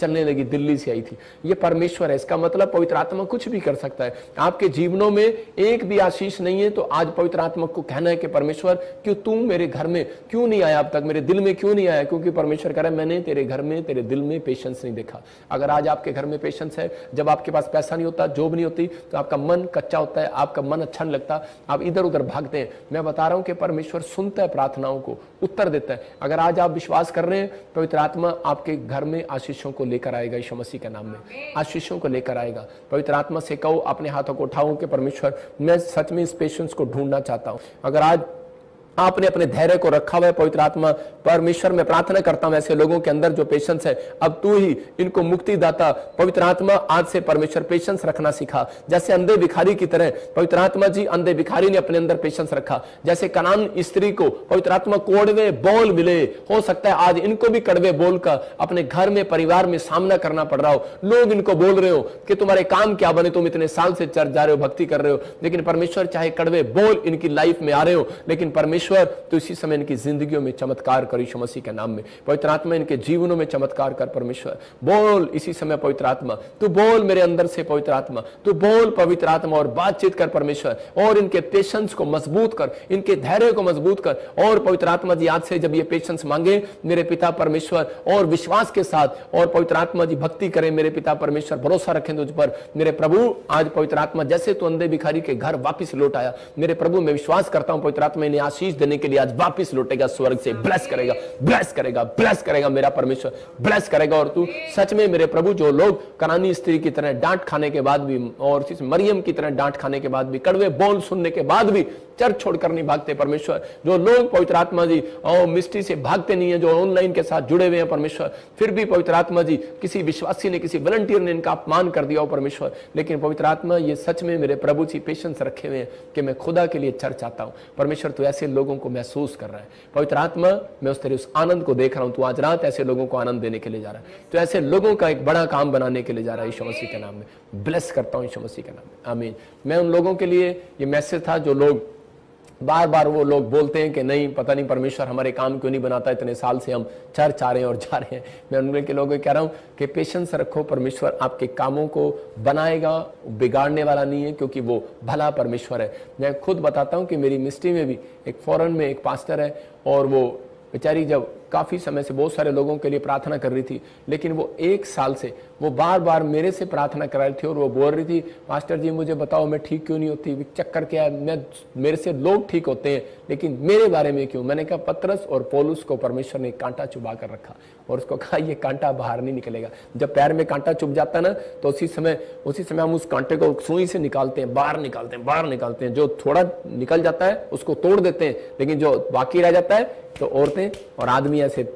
Speaker 1: चलने लगी, दिल्ली से आई थी। ये परमेश्वर है, इसका मतलब पवित्र आत्मा कुछ भी कर सकता है। आपके जीवनों में एक भी आशीष नहीं है तो आज पवित्र आत्मा को कहना है कि परमेश्वर क्यों तू मेरे घर में क्यों नहीं आया अब तक, मेरे दिल में क्यों नहीं आया, क्योंकि परमेश्वर कह रहा है मैंने तेरे घर में, तेरे दिल में पेशेंस नहीं देखा। अगर आज आपके घर में पेशेंस है, जब आपके पास पैसा नहीं होता, जॉब नहीं होती, तो आपका मन कच्चा होता है, आपका मन अच्छा नहीं लगता, आप इधर उधर भागते हैं। मैं बता रहा हूं कि परमेश्वर सुनता है प्रार्थनाओं को, उत्तर देता है। अगर आज आप विश्वास कर रहे हैं, पवित्र आत्मा आपके घर में आशीषों को लेकर आएगा, यीशु मसीह के नाम में आशीषों को लेकर आएगा। पवित्र आत्मा से कहो, अपने हाथों को उठाओ कि परमेश्वर मैं सच में इस पेशेंस को ढूंढना चाहता हूं। अगर आज आपने अपने धैर्य को रखा हुआ है, पवित्र आत्मा परमेश्वर मैं प्रार्थना करता हूं ऐसे लोगों के अंदर जो पेशेंस है, अब तू ही इनको मुक्ति दाता पवित्र आत्मा आज से परमेश्वर पेशेंस रखना सिखा। जैसे अंधे भिखारी की तरह पवित्र आत्मा जी, अंधे भिखारी ने अपने अंदर पेशेंस रखा, जैसे कनान स्त्री को पवित्र आत्मा कड़वे बोल मिले, हो सकता है आज इनको भी कड़वे बोल का अपने घर में, परिवार में सामना करना पड़ रहा हो। लोग इनको बोल रहे हो कि तुम्हारे काम क्या बने, तुम इतने साल से चर्च जा रहे हो, भक्ति कर रहे हो, लेकिन परमेश्वर चाहे कड़वे बोल इनकी लाइफ में आ रहे हो, लेकिन परमेश्वर तो इसी समय इनकी जिंदगियों में चमत्कार कर यीशु मसीह के नाम में। पवित्र आत्मा इनके जीवनों में चमत्कार कर परमेश्वर। बोल इसी समय पवित्र आत्मा, तू बोल मेरे अंदर से पवित्र आत्मा, तू बोल पवित्र आत्मा और बातचीत कर परमेश्वर, और इनके पेशेंस को मजबूत कर, इनके धैर्य को मजबूत कर। और पवित्र आत्मा जी आज से जब ये पेशेंस मांगे मेरे पिता परमेश्वर, और विश्वास के साथ, और पवित्र आत्मा जी भक्ति करें मेरे पिता परमेश्वर, भरोसा रखें तुझ पर मेरे प्रभु। आज पवित्र आत्मा जैसे तू अंधे भिखारी के घर वापिस लौट आया मेरे प्रभु, मैं विश्वास करता हूं पवित्र आत्मा इन्हें आशीष देने के लिए आज वापिस लौटेगा, स्वर्ग से ब्लेस करेगा, ब्लेस करेगा, ब्लेस करेगा मेरा परमेश्वर, ब्लेस करेगा। और तू सच में मेरे प्रभु, जो लोग कनानी स्त्री की तरह डांट खाने के बाद भी, और मरियम की तरह डांट खाने के बाद भी, कड़वे बोल सुनने के बाद भी चर्च छोड़कर नहीं भागते परमेश्वर, जो लोग पवित्र आत्मा जी और मिस्ट्री से भागते नहीं है, जो ऑनलाइन के साथ जुड़े हुए हैं परमेश्वर, फिर भी पवित्र आत्मा जी किसी विश्वासी ने, किसी वॉलंटियर ने इनका अपमान कर दिया हो परमेश्वर, लेकिन पवित्र आत्मा ये सच में मेरे प्रभु जी पेशेंस रखे हुए हैं कि मैं खुदा के लिए चर्च आता हूं परमेश्वर। तू ऐसे लोगों को महसूस कर रहा है पवित्र आत्मा, मैं उस तेरे उस आनंद को देख रहा हूं। तू आज रात ऐसे लोगों को आनंद देने के लिए जा रहा है, तो ऐसे लोगों का एक बड़ा काम बनाने के लिए जा रहा है यीशु मसीह के नाम में। ब्लेस करता हूं यीशु मसीह के नाम में, आमीन। मैं उन लोगों के लिए ये मैसेज था जो लोग बार बार वो लोग बोलते हैं कि नहीं, पता नहीं परमेश्वर हमारे काम क्यों नहीं बनाता, इतने साल से हम चर्च आ रहे हैं और जा रहे हैं। मैं उनके लोगों को कह रहा हूं कि पेशेंस रखो, परमेश्वर आपके कामों को बनाएगा, बिगाड़ने वाला नहीं है, क्योंकि वो भला परमेश्वर है। मैं खुद बताता हूं कि मेरी मिस्ट्री में भी एक फॉरेन में एक पास्टर है, और वो बेचारी जब काफ़ी समय से बहुत सारे लोगों के लिए प्रार्थना कर रही थी, लेकिन वो 1 साल से वो बार बार मेरे से प्रार्थना करा रही थी और वो बोल रही थी, मास्टर जी मुझे बताओ मैं ठीक क्यों नहीं होती, चक्कर क्या है, मैं मेरे से लोग ठीक होते हैं लेकिन मेरे बारे में क्यों। मैंने कहा पतरस और पौलुस को परमेश्वर ने कांटा चुबा कर रखा और उसको कहा ये कांटा बाहर नहीं निकलेगा। जब पैर में कांटा चुभ जाता है ना तो उसी समय हम उस कांटे को सुई से निकालते हैं, बाहर निकालते हैं। जो थोड़ा निकल जाता है उसको तोड़ देते हैं, लेकिन जो बाकी रह जाता है तो औरतें और आदमी ऐसे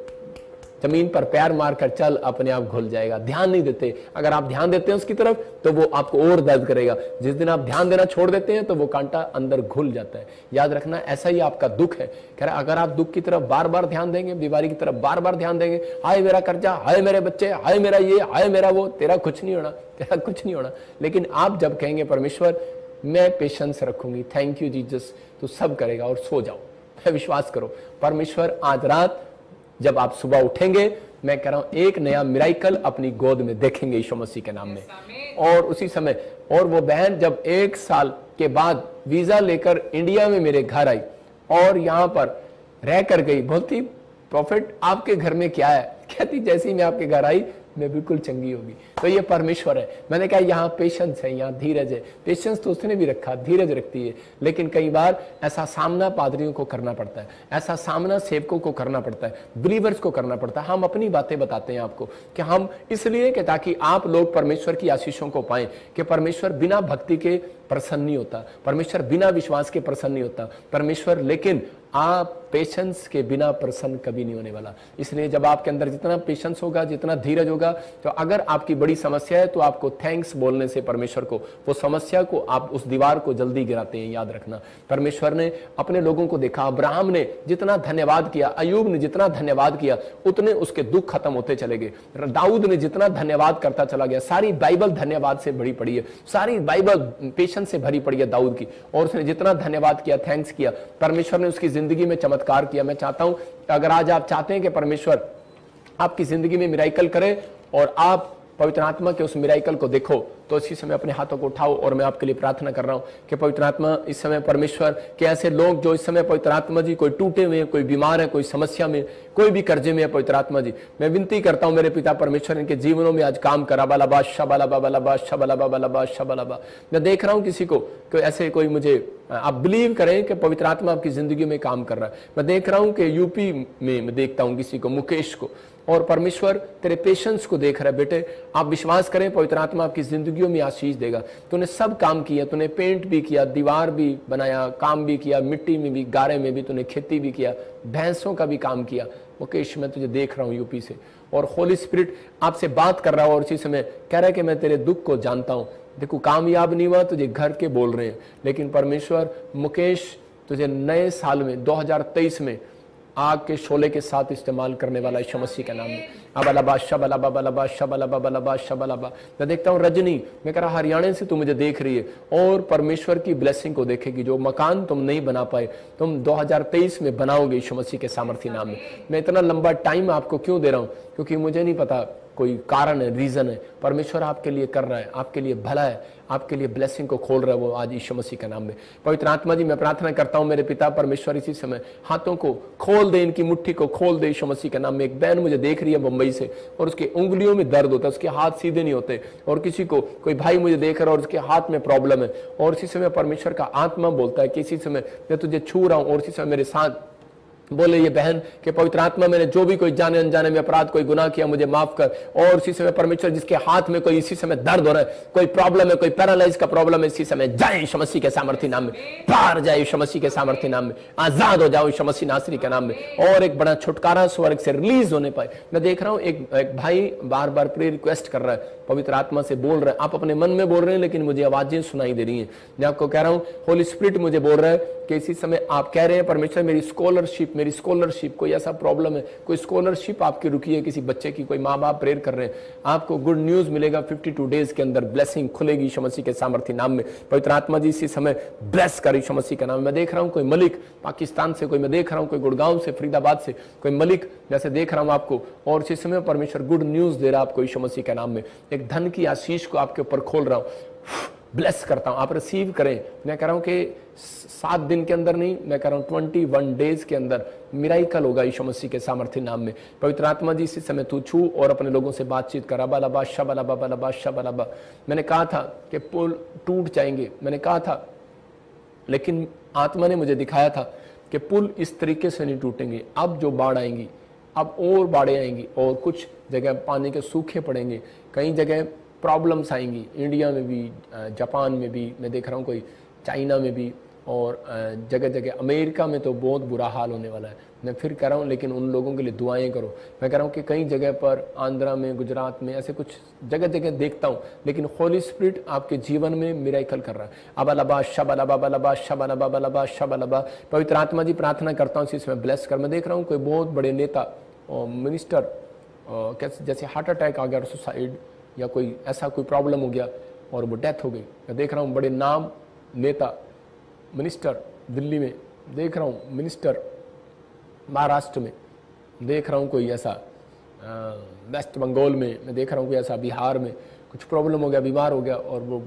Speaker 1: जमीन पर पैर मारकर चल अपने आप घुल जाएगा। ध्यान नहीं देते। अगर आप ध्यान देते हैं उसकी तरफ तो वो आपको और दर्द करेगा। जिस दिन आप ध्यान देना छोड़ देते हैं तो वो कांटा अंदर घुल जाता है। याद रखना, ऐसा ही आपका दुख है। कह रहा अगर आप दुख की तरफ बार बार ध्यान देंगे, बीमारी की तरफ बार बार ध्यान देंगे, हाय मेरा कर्जा, हाय मेरे बच्चे, हाय मेरा ये, हाय मेरा वो, तेरा कुछ नहीं होना। लेकिन आप जब कहेंगे परमेश्वर मैं पेशेंस रखूंगी, थैंक यू जीसस, तो सब करेगा और सो जाओ। विश्वास करो, परमेश्वर आज रात जब आप सुबह उठेंगे, मैं कह रहा हूं एक नया मिराइकल अपनी गोद में देखेंगे यीशु मसीह के नाम में। और उसी समय और वो बहन जब 1 साल के बाद वीजा लेकर इंडिया में मेरे घर आई और यहां पर रह कर गई, बोलती प्रॉफिट आपके घर में क्या है, कहती जैसे ही मैं आपके घर आई मैं बिल्कुल चंगी होगी। तो ये परमेश्वर है। मैंने कहा यहाँ पेशेंस है, यहाँ धीरज है। पेशेंस तो उसने भी रखा, धीरज रखती है, लेकिन कई बार ऐसा सामना पादरियों को करना पड़ता है, ऐसा सामना सेवकों को करना पड़ता है, बिलीवर्स को करना पड़ता है। हम अपनी बातें बताते हैं आपको कि हम इसलिए कि ताकि आप लोग परमेश्वर की आशीषों को पाएं कि परमेश्वर बिना भक्ति के प्रसन्न नहीं होता, परमेश्वर बिना विश्वास के प्रसन्न नहीं होता परमेश्वर, लेकिन आप पेशेंस के बिना प्रसन्न कभी नहीं होने वाला। इसलिए जब आपके अंदर जितना पेशेंस होगा, जितना धीरज होगा, तो अगर आपकी बड़ी समस्या है तो आपको थैंक्स बोलने से परमेश्वर को, वो समस्या को, आप उस दीवार को जल्दी गिराते हैं। याद रखना, परमेश्वर ने अपने लोगों को देखा। अब्राहम ने जितना धन्यवाद किया, अयूब ने जितना धन्यवाद किया, उतने उसके दुख खत्म होते चले गए। दाऊद ने जितना धन्यवाद करता चला गया। सारी बाइबल धन्यवाद से भरी पड़ी है, सारी बाइबल पेशेंस से भरी पड़ी है दाऊद की। और उसने जितना धन्यवाद किया, थैंक्स किया, परमेश्वर ने उसकी जिंदगी में चमत्कार किया। मैं चाहता हूं अगर आज आप चाहते हैं कि परमेश्वर आपकी जिंदगी में मिराइकल करे और आप पवित्र आत्मा के उस मिराइकल को देखो, तो इसी समय अपने हाथों को उठाओ और मैं आपके लिए प्रार्थना कर रहा हूं कि पवित्र आत्मा इस समय परमेश्वर के ऐसे लोग जो इस समय पवित्र आत्मा जी कोई टूटे हुए हैं, कोई बीमार है, कोई समस्या में, कोई भी कर्जे में है, पवित्र आत्मा जी मैं विनती करता हूं मेरे पिता परमेश्वर इनके जीवनों में आज काम करा। बालाबा शबालाबा बालाबा शबालाबा बालाबा शबालाबा। मैं देख रहा हूं किसी को ऐसे कोई, मुझे आप बिलीव करें कि पवित्र आत्मा आपकी जिंदगी में काम कर रहा है। मैं देख रहा हूं कि यूपी में मैं देखता हूं किसी को, मुकेश को, और परमेश्वर तेरे पेशेंस को देख रहा है। बेटे आप विश्वास करें, पवित्र आत्मा आपकी जिंदगियों में आशीष देगा। तूने सब काम किया, तूने पेंट भी किया, दीवार भी बनाया, काम भी किया, मिट्टी में भी, गारे में भी, तूने खेती भी किया, भैंसों का भी काम किया। मुकेश मैं तुझे देख रहा हूं यूपी से, और होली स्पिरिट आपसे बात कर रहा है और इसी समय कह रहा है कि मैं तेरे दुख को जानता हूं। देखो कामयाब नहीं हुआ, तुझे घर के बोल रहे हैं, लेकिन परमेश्वर मुकेश तुझे नए साल में 2023 में आग के शोले के साथ इस्तेमाल करने वाला यीशु मसीह के नाम में। अबलबा शबलबा बलबा शबलबा बलबा शबलबा। मैं देखता हूँ रजनी, मैं कह रहा हरियाणा से तू मुझे देख रही है और परमेश्वर की ब्लेसिंग को देखेगी। जो मकान तुम नहीं बना पाए, तुम 2023 में बनाओगे यीशु मसीह के सामर्थ्य नाम में। मैं इतना लंबा टाइम आपको क्यों दे रहा हूँ, क्योंकि मुझे नहीं पता कोई कारण है, रीजन है। परमेश्वर आपके लिए कर रहा है, आपके लिए भला है, आपके लिए ब्लेसिंग को खोल रहा है वो आज यीशु मसीह के नाम में। पवित्र आत्मा जी मैं प्रार्थना करता हूं मेरे पिता परमेश्वर इसी समय हाथों को खोल दे, इनकी मुट्ठी को खोल दे यीशु मसीह के नाम में। एक बहन मुझे देख रही है मुंबई से और उसके उंगलियों में दर्द होता है, उसके हाथ सीधे नहीं होते, और किसी को कोई भाई मुझे देख रहा है और उसके हाथ में प्रॉब्लम है, और इसी समय परमेश्वर का आत्मा बोलता है कि इसी समय मैं तुझे छू रहा हूं, और इसी समय मेरे साथ बोले ये बहन कि पवित्र आत्मा मैंने जो भी कोई जाने अनजाने में अपराध कोई गुनाह किया मुझे माफ कर। और इसी समय परमेश्वर जिसके हाथ में कोई इसी समय दर्द हो रहा है, कोई प्रॉब्लम है, कोई पैरालाइज का प्रॉब्लम है, इसी समय जाए यीशु मसीह के सामर्थ्य नाम में, पार जाए यीशु मसीह के सामर्थ्य नाम में, आजाद हो जाओ यीशु मसीह नासरी के नाम में, और एक बड़ा छुटकारा स्वर्ग से रिलीज होने पाए। मैं देख रहा हूं एक भाई बार बार प्रे रिक्वेस्ट कर रहा है, पवित्र आत्मा से बोल रहा है, आप अपने मन में बोल रहे हैं लेकिन मुझे आवाजें सुनाई दे रही हैं। मैं आपको कह रहा हूं होली स्पिरिट मुझे बोल रहा है कि इसी समय आप कह रहे हैं परमेश्वर मेरी स्कॉलरशिप कोई ऐसा प्रॉब्लम है, कोई स्कॉलरशिप आपकी रुकी है किसी बच्चे की, कोई माँ बाप प्रेयर कर रहे हैं, आपको गुड न्यूज मिलेगा 52 डेज के अंदर, ब्लेसिंग खुलेगी यीशु मसीह के सामर्थ्य नाम में। पवित्र आत्मा जी इसी समय ब्लेस कर यीशु मसीह का नाम। मैं देख रहा हूं कोई मलिक पाकिस्तान से, कोई मैं देख रहा हूं कोई गुड़गांव से, फरीदाबाद से, कोई मलिक जैसे देख रहा हूं आपको, और इसी समय परमेश्वर गुड न्यूज दे रहा है आपको यीशु मसीह के नाम में। एक धन की आशीष को आपके ऊपर खोल रहा हूं। ब्लेस करता हूं, आप रिसीव करें। मैं कह रहा हूं कि 7 दिन के अंदर नहीं, मैं कह रहा हूं 21 डेज के अंदर मिराइकल होगा यीशु मसीह के सामर्थ्य नाम में। पवित्र आत्मा जी इसी समय तू छू और अपने लोगों से बातचीत कर। अबा शबा। मैंने कहा था कि पुल टूट जाएंगे, मैंने कहा था, लेकिन आत्मा ने मुझे दिखाया था कि पुल इस तरीके से नहीं टूटेंगे। अब जो बाढ़ आएंगी, अब और बाढ़ें आएंगी और कुछ जगह पानी के सूखे पड़ेंगे, कई जगह प्रॉब्लम्स आएंगी, इंडिया में भी, जापान में भी, मैं देख रहा हूँ कोई चाइना में भी, और जगह जगह अमेरिका में तो बहुत बुरा हाल होने वाला है। मैं फिर कह रहा हूँ, लेकिन उन लोगों के लिए दुआएं करो। मैं कह रहा हूँ कि कई जगह पर, आंध्रा में, गुजरात में, ऐसे कुछ जगह जगह देखता हूँ, लेकिन होली स्पिरिट आपके जीवन में मिराइकल कर रहा है। अबा शबा। पवित्र आत्मा जी प्रार्थना करता हूँ इसमें ब्लेस कर। मैं देख रहा हूँ कोई बहुत बड़े नेता और मिनिस्टर, कैसे जैसे हार्ट अटैक आ गया, सुसाइड या कोई ऐसा कोई प्रॉब्लम हो गया और वो डेथ हो गई। मैं देख रहा हूँ बड़े नाम नेता, मिनिस्टर दिल्ली में देख रहा हूँ, मिनिस्टर महाराष्ट्र में देख रहा हूँ, कोई ऐसा वेस्ट बंगाल में मैं देख रहा हूँ, कोई ऐसा बिहार में कुछ प्रॉब्लम हो गया, बीमार हो गया और वो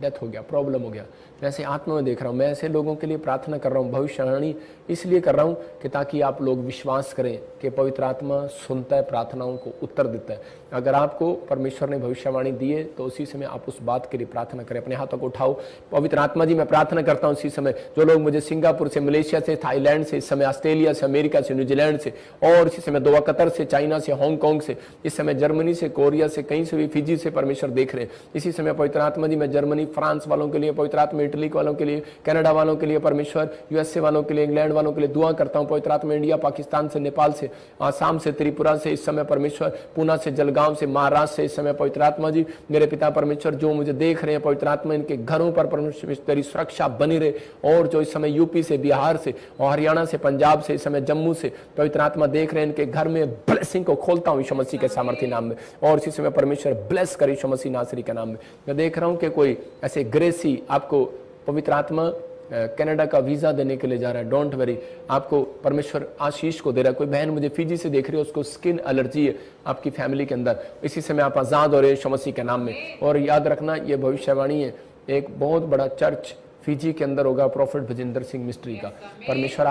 Speaker 1: डेथ हो गया, प्रॉब्लम हो गया। मैं ऐसे आत्मा में देख रहा हूँ। मैं ऐसे लोगों के लिए प्रार्थना कर रहा हूँ, भविष्यवाणी इसलिए कर रहा हूँ कि ताकि आप लोग विश्वास करें कि पवित्र आत्मा सुनता है, प्रार्थनाओं को उत्तर देता है। अगर आपको परमेश्वर ने भविष्यवाणी दी है तो उसी समय आप उस बात के लिए प्रार्थना करें। अपने हाथों को उठाओ। पवित्र आत्मा जी मैं प्रार्थना करता हूँ इसी समय, जो लोग मुझे सिंगापुर से, मलेशिया से, थाईलैंड से, इस समय ऑस्ट्रेलिया से, अमेरिका से, न्यूजीलैंड से, और इसी समय दोहा कतर से, चाइना से, हांगकांग से, इस समय जर्मनी से, कोरिया से, कहीं से भी, फिजी से परमेश्वर देख रहे हैं। इसी समय पवित्र आत्मा जी मैं जर्मनी, फ्रांस वालों के लिए, पवित्र आत्मा इटली वालों के लिए, कनाडा वालों के लिए, परमेश्वर यूएसए वालों के लिए, इंग्लैंड वालों के लिए दुआ करता हूं। पवित्र आत्मा इंडिया, पाकिस्तान से, नेपाल से, आसाम से, त्रिपुरा से, इस समय परमेश्वर पूना से, जलगांव से, महाराष्ट्र से, इस समय पवित्र आत्मा जी मेरे पिता परमेश्वर जो मुझे देख रहे हैं, पवित्र आत्मा इनके घरों पर परमेश्वर तेरी सुरक्षा बनी रहे। और जो इस समय यूपी से, बिहार से और हरियाणा से, पंजाब से, इस समय जम्मू से पवित्र आत्मा देख रहे हैं, इनके घर में ब्लेसिंग को खोलता हूं यीशु मसीह के सामर्थ्य नाम में। और इसी समय परमेश्वर ब्लेस करे यीशु मसीह नासरी के नाम में। मैं देख रहा हूं कि कोई ऐसे ग्रेसी आपको पवित्र आत्मा कनाडा का वीजा देने के लिए जा रहा है। डोंट वरी, आपको परमेश्वर आशीष को दे रहा है। कोई बहन मुझे फिजी से देख रही है, उसको स्किन एलर्जी है आपकी फैमिली के अंदर, इसी समय आप आजाद हो रहे हैं यीशु मसीह के नाम में। और याद रखना ये भविष्यवाणी है, एक बहुत बड़ा चर्च फिजी के अंदर होगा, प्रॉफिट भजिंदर सिंह मिस्ट्री का। परमेश्वर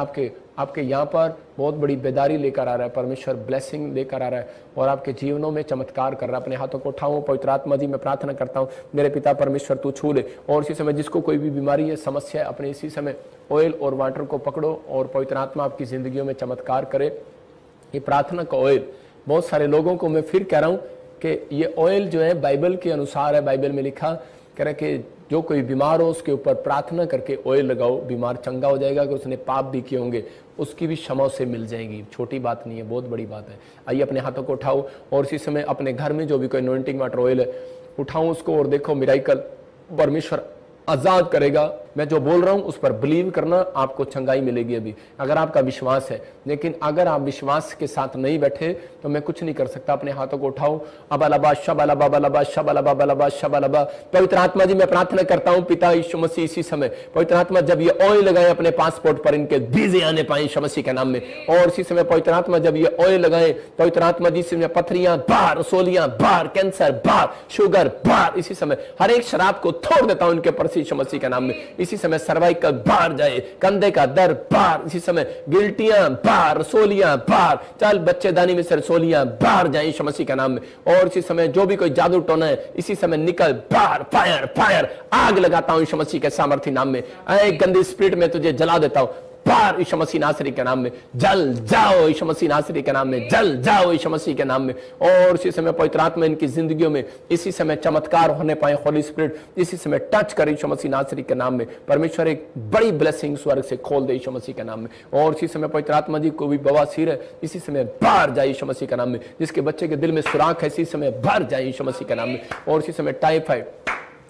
Speaker 1: आपके यहाँ पर बहुत बड़ी बेदारी लेकर आ रहा है, परमेश्वर ब्लेसिंग लेकर आ रहा है और आपके जीवनों में चमत्कार कर रहा है। अपने हाथों को उठाओ। पवित्र आत्मा जी मैं प्रार्थना करता हूँ मेरे पिता परमेश्वर तू छू ले। और इसी समय जिसको कोई भी बीमारी है, समस्या है, अपने इसी समय ऑयल और वाटर को पकड़ो और पवित्र आत्मा आपकी जिंदगियों में चमत्कार करे। ये प्रार्थना का ऑयल बहुत सारे लोगों को, मैं फिर कह रहा हूँ कि ये ऑयल जो है बाइबल के अनुसार है। बाइबल में लिखा कह रहा है कि जो कोई बीमार हो उसके ऊपर प्रार्थना करके ऑयल लगाओ, बीमार चंगा हो जाएगा। अगर उसने पाप भी किए होंगे उसकी भी क्षमा से मिल जाएगी। छोटी बात नहीं है, बहुत बड़ी बात है। आइए अपने हाथों को उठाओ और इसी समय अपने घर में जो भी कोई अनॉइंटिंग वाटर ऑयल है उठाओ उसको और देखो मिराइकल परमेश्वर आजाद करेगा। मैं जो बोल रहा हूं उस पर बिलीव करना, आपको चंगाई मिलेगी अभी अगर आपका विश्वास है। लेकिन अगर आप विश्वास के साथ नहीं बैठे तो मैं कुछ नहीं कर सकता। अपने हाथों को उठाओ। अबा शबा। पवित्र आत्मा जी मैं प्रार्थना करता हूं पिता यीशु मसीह, इसी समय पवित्र आत्मा जब ये ऑयल लगाए अपने पासपोर्ट पर, इनके वीजे आने पाए यीशु मसीह के नाम में। और इसी समय पवित्र आत्मा जब ये ऑयल लगाए, पवित्र आत्मा जी से पथरियां बाहर, रसोलियां बाहर, कैंसर बाहर, शुगर बाहर। इसी समय हर एक शराब को तोड़ देता हूं इनके पर यीशु मसीह के नाम में। इसी समय सर्वाइकल बाहर जाए, कंधे का दर्द बाहर, इसी समय गिल्टियां बाहर, रसोलियां बाहर, चल बच्चेदानी में से रसोलियां बाहर जाए यीशु मसीह के नाम में। और इसी समय जो भी कोई जादू टोना है इसी समय निकल बाहर। फायर फायर, आग लगाता हूं यीशु मसीह के सामर्थ्य नाम में। ऐ गंदी स्पिरिट में तुझे जला देता हूं बाहर यीशु मसीह नासरी के नाम में। जल जाओ यीशु मसीह नासरी के नाम में, जल जाओ यीशु मसीह के नाम में। और इसी समय पवित्र आत्मा इनकी जिंदगियों में इसी समय चमत्कार होने पाए। होली स्पिरिट इसी समय टच करे यीशु मसीह नासरी के नाम में। परमेश्वर एक बड़ी ब्लेसिंग स्वर्ग से खोल दे यीशु मसीह के नाम में। और इसी समय पवित्र आत्मा जी को भी बवासीर है इसी समय बाहर जाए यीशु मसीह के नाम में। जिसके बच्चे के दिल में सुराख है इसी समय बाहर जाए यीशु मसीह के नाम में। और इसी समय टाइफाइड,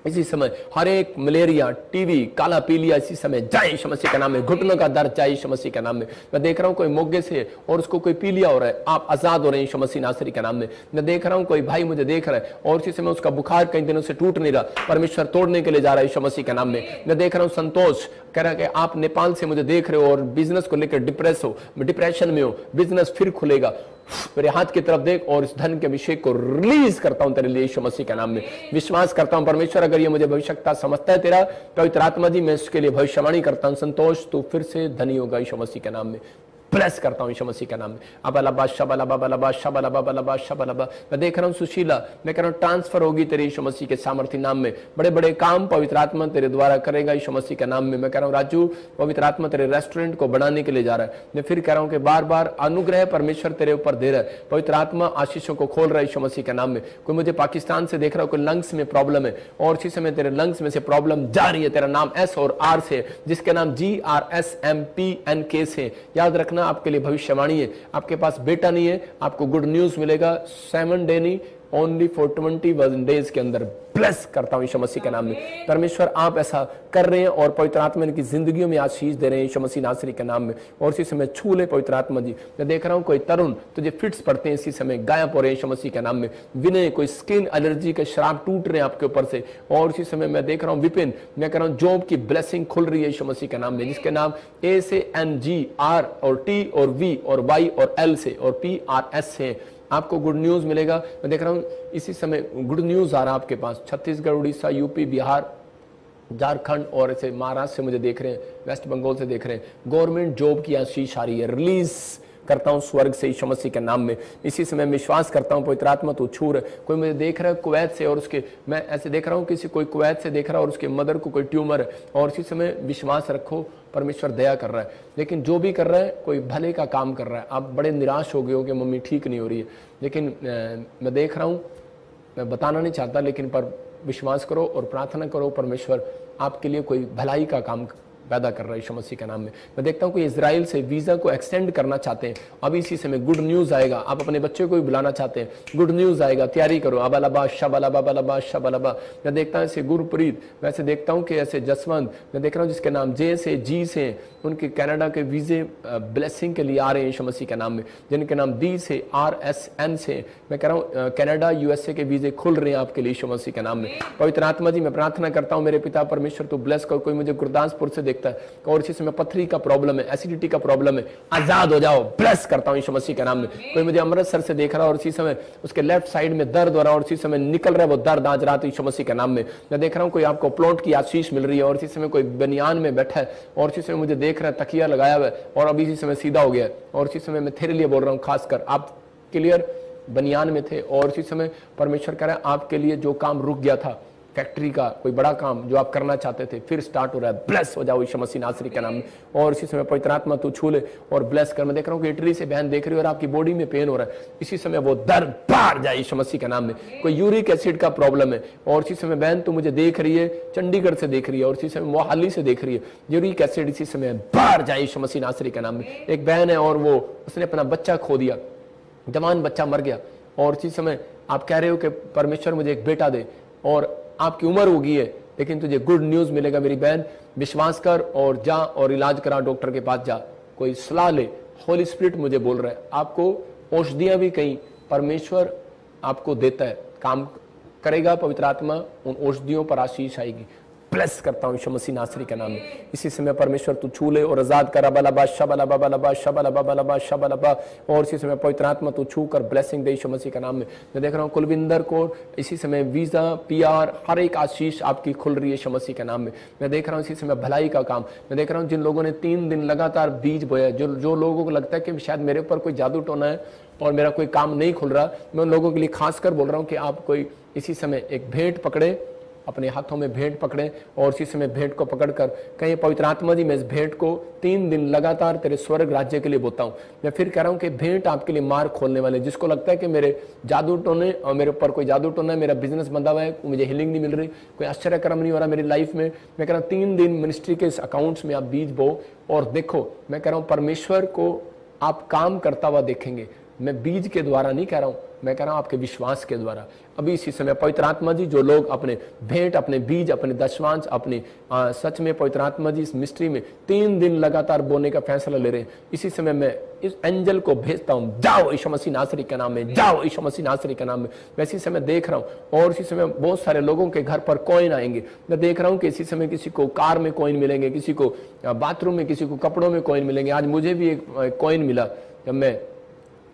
Speaker 1: इसी समय हर एक मलेरिया, टीवी, काला पीलिया इसी समय जाए यीशु मसीह के नाम में। घुटनों का दर्द जाए यीशु मसीह के नाम में। मैं देख रहा हूं कोई मोगे से और उसको कोई पीलिया हो रहा है, आप आजाद हो रहे हैं यीशु मसीह नासरी के नाम में। मैं देख रहा हूं कोई भाई मुझे देख रहा है और इसी समय उसका बुखार कई दिनों से टूट नहीं रहा, परमेश्वर तोड़ने के लिए जा रहा है यीशु मसीह के नाम में। मैं देख रहा हूं संतोष कह रहा है कि आप नेपाल से मुझे देख रहे हो और बिजनेस को लेकर डिप्रेशन में हो, बिजनेस फिर खुलेगा, मेरे हाथ की तरफ देख और इस धन के अभिषेक को रिलीज करता हूं तेरे लिए यीशु मसीह के नाम में। विश्वास करता हूं परमेश्वर, अगर ये मुझे भविष्यता समझता है तेरा पवित्र आत्मा जी, मैं इसके लिए भविष्यवाणी करता हूं, संतोष तू फिर से धनी होगा यीशु मसीह के नाम में। ब्लेस करता हूं यीशु मसीह के नाम में। अबलबा शबलबा बलबा शबलबा बलबा शबलबा। मैं देख रहा हूं सुशीला, मैं कह रहा हूं ट्रांसफर होगी तेरे यीशु मसीह के सामर्थ्य नाम में। बड़े बड़े काम पवित्र आत्मा तेरे द्वारा करेगा यीशु मसीह के नाम में। मैं कह रहा हूं राजू, पवित्र आत्मा तेरे रेस्टोरेंट को बढ़ाने के लिए जा रहा है। मैं फिर कह रहा हूं कि बार बार अनुग्रह परमेश्वर तेरे ऊपर दे रहा है, पवित्र आत्मा आशीषों को खोल रहा है यीशु मसीह के नाम में। कोई मुझे पाकिस्तान से देख रहा हो, कोई लंग्स में प्रॉब्लम है और इसी समय तेरे लंग्स में से प्रॉब्लम जा रही है, तेरा नाम एस और आर से, जिसके नाम GRSMPNK से। याद रखना आपके लिए भविष्य है। आपके पास बेटा नहीं है, आपको गुड न्यूज मिलेगा 7 डे नहीं, ओनली फॉर 21 डेज के अंदर। ब्लेस करता हूं यीशु मसीह के नाम में। परमेश्वर आप ऐसा कर रहे हैं और पवित्र आत्मा इनकी जिंदगियों में आशीष दे रहे हैं यीशु मसीह नासरी के नाम में। और इसी समय छू ले पवित्र आत्मा जी। मैं देख रहा हूं कोई तरुण तुझे फिट्स पड़ते हैं, इसी समय गायब हो रहे हैं यीशु मसीह के नाम में। विनय, कोई स्किन एलर्जी के श्राप टूट रहे हैं आपके ऊपर से। और इसी समय मैं देख रहा हूं विपिन, मैं कह रहा हूं जॉब की ब्लेसिंग खुल रही है यीशु मसीह के नाम में, जिसके नाम A से NG, R और T और V और Y और L से और PRS से आपको गुड न्यूज मिलेगा। मैं देख रहा हूं इसी समय गुड न्यूज आ रहा है आपके पास। छत्तीसगढ़, उड़ीसा, यूपी, बिहार, झारखंड और ऐसे महाराष्ट्र से मुझे देख रहे हैं, वेस्ट बंगाल से देख रहे हैं। गवर्नमेंट जॉब की आशीष आ रही है, रिलीज करता हूं स्वर्ग से यीशु मसीह के नाम में। इसी समय विश्वास करता हूं पवित्र आत्मा तू छू रहा है। कोई मुझे देख रहा है कुवैत से और उसके, मैं ऐसे देख रहा हूं किसी कोई कुवैत से देख रहा है और उसके मदर को कोई ट्यूमर है। और इसी समय विश्वास रखो परमेश्वर दया कर रहा है। लेकिन जो भी कर रहा है कोई भले का काम कर रहा है। आप बड़े निराश हो गए हो कि मम्मी ठीक नहीं हो रही है, लेकिन मैं देख रहा हूं, मैं बताना नहीं चाहता, लेकिन पर विश्वास करो और प्रार्थना करो, परमेश्वर आपके लिए कोई भलाई का काम पैदा कर रहा है यीशु मसीह के नाम में। मैं देखता हूं कि इजराइल से वीजा को एक्सटेंड करना चाहते हैं, अभी इसी समय गुड न्यूज आएगा। आप अपने बच्चे को भी बुलाना चाहते हैं, गुड न्यूज आएगा, तैयारी करो। अबलबा शबलबा बलबा शबलबा। मैं देखता हूं ऐसे गुरप्रीत, वैसे देखता हूं कि ऐसे जसवंत, मैं देख रहा हूं जिसके नाम J से G से, उनके कनाडा के वीजे ब्लेसिंग के लिए आ रहे हैं यीशु मसीह के नाम में। जिनके नाम D से RSN से, मैं कह रहा हूं कनाडा USA के वीजे खुल रहे हैं आपके लिए यीशु मसीह के नाम में। पवित्र आत्मा जी मैं प्रार्थना करता हूं मेरे पिता परमेश्वर तू ब्लेस कर। कोई मुझे गुरदासपुर से देखता है और इसी समय पथरी का प्रॉब्लम है, एसिडिटी का प्रॉब्लम है, आजाद हो जाओ, ब्लेस करता हूं यीशु मसीह के नाम में। कोई मुझे अमृतसर से देख रहा है और इसी समय उसके लेफ्ट साइड में दर्द हो रहा है और इसी समय निकल रहा है वो दर्द आज रात यीशु मसीह के नाम में। मैं देख रहा हूं कोई आपको प्लॉट की आशीष मिल रही है और इसी समय कोई बनियान में बैठा है और इसी समय मुझे देख रहा है तकिया लगाया हुआ है और अभी इसी समय सीधा हो गया है। और इसी समय मैं तेरे लिए बोल रहा हूं, खासकर आप क्लियर बनियान में थे और इसी समय परमेश्वर कह रहा है आपके लिए जो काम रुक गया था, फैक्ट्री का कोई बड़ा काम जो आप करना चाहते थे, फिर स्टार्ट हो रहा है। ब्लेस हो जाओ यीशु मसीह नासरी के नाम में। और इसी समय पवित्र आत्मा तू छू ले और ब्लेस कर। मैं देख रहा हूं कि इटली से बहन देख रही है और आपकी बॉडी में पेन हो रहा है, इसी समय वो दर्द बाहर जाए यीशु मसीह के नाम में। कोई यूरिक एसिड का प्रॉब्लम है और इसी समय बहन तू मुझे देख रही है, चंडीगढ़ से देख रही है और इसी समय मोहाली से देख रही है, यूरिक एसिड इसी समय बाहर जाए यीशु मसीह नासरी के नाम में। एक बहन है और वो उसने अपना बच्चा खो दिया, जवान बच्चा मर गया और इसी समय आप कह रहे हो कि परमेश्वर मुझे एक बेटा दे और आपकी उम्र हो गई है, लेकिन तुझे गुड न्यूज मिलेगा मेरी बहन। विश्वास कर और जा और इलाज करा, डॉक्टर के पास जा, कोई सलाह ले। होली स्पिरिट मुझे बोल रहा है आपको औषधियां भी कहीं परमेश्वर आपको देता है, काम करेगा पवित्र आत्मा, उन औषधियों पर आशीष आएगी। ब्लेस करता हूं यीशु मसीह नासरी के नाम में। इसी समय परमेश्वर तू छू ले और आजाद कर। बलबा शबलबा बलबा शबलबा बलबा शबलबा। और इसी समय पवित्र आत्मा तू छू कर ब्लेसिंग दे यीशु मसीह के नाम में। मैं देख रहा हूं कुलविंदर को इसी समय वीजा PR हर एक आशीष आपकी खुल रही है यीशु मसीह के नाम में। मैं देख रहा हूं इसी समय भलाई का काम। मैं देख रहा हूं जिन लोगों ने 3 दिन लगातार बीज बोया, जो लोगों को लगता है कि शायद मेरे ऊपर कोई जादू टोना है और मेरा कोई काम नहीं खुल रहा, मैं उन लोगों के लिए खासकर बोल रहा हूं कि आप कोई इसी समय एक भेंट पकड़े, अपने हाथों में भेंट पकड़े और इसी समय भेंट को पकड़कर कहीं पवित्र आत्मा जी मैं इस भेंट को 3 दिन लगातार तेरे स्वर्ग राज्य के लिए बोता हूं। मैं फिर कह रहा हूं कि भेंट आपके लिए मार्ग खोलने वाले, जिसको लगता है कि मेरे जादू टोने और मेरे ऊपर कोई जादू टोना है, मेरा बिजनेस बंधा हुआ है, मुझे हीलिंग नहीं मिल रही, कोई आश्चर्यक्रम नहीं हो रहा मेरी लाइफ में, मैं कह रहा हूं 3 दिन मिनिस्ट्री के इस अकाउंट्स में आप बीज बो और देखो, मैं कह रहा हूं परमेश्वर को आप काम करता हुआ देखेंगे। मैं बीज के द्वारा नहीं कह रहा हूं, मैं कह रहा हूं आपके विश्वास के द्वारा। अभी इसी समय पवित्र आत्मा जी, जो लोग अपने भेंट, अपने बीज, अपने दशमांश, अपने सच में पवित्र आत्मा जी इस मिस्ट्री में 3 दिन लगातार बोने का फैसला ले रहे हैं, इसी समय मैं इस एंजल को भेजता हूं, जाओ यीशु मसीह नासरी के नाम में, जाओ यीशु मसीह नासरी के नाम में। मैं इसी समय देख रहा हूं, और इसी समय बहुत सारे लोगों के घर पर कॉइन आएंगे। मैं देख रहा हूं कि इसी समय किसी को कार में कॉइन मिलेंगे, किसी को बाथरूम में, किसी को कपड़ों में कॉइन मिलेंगे। आज मुझे भी एक कॉइन मिला, जब मैं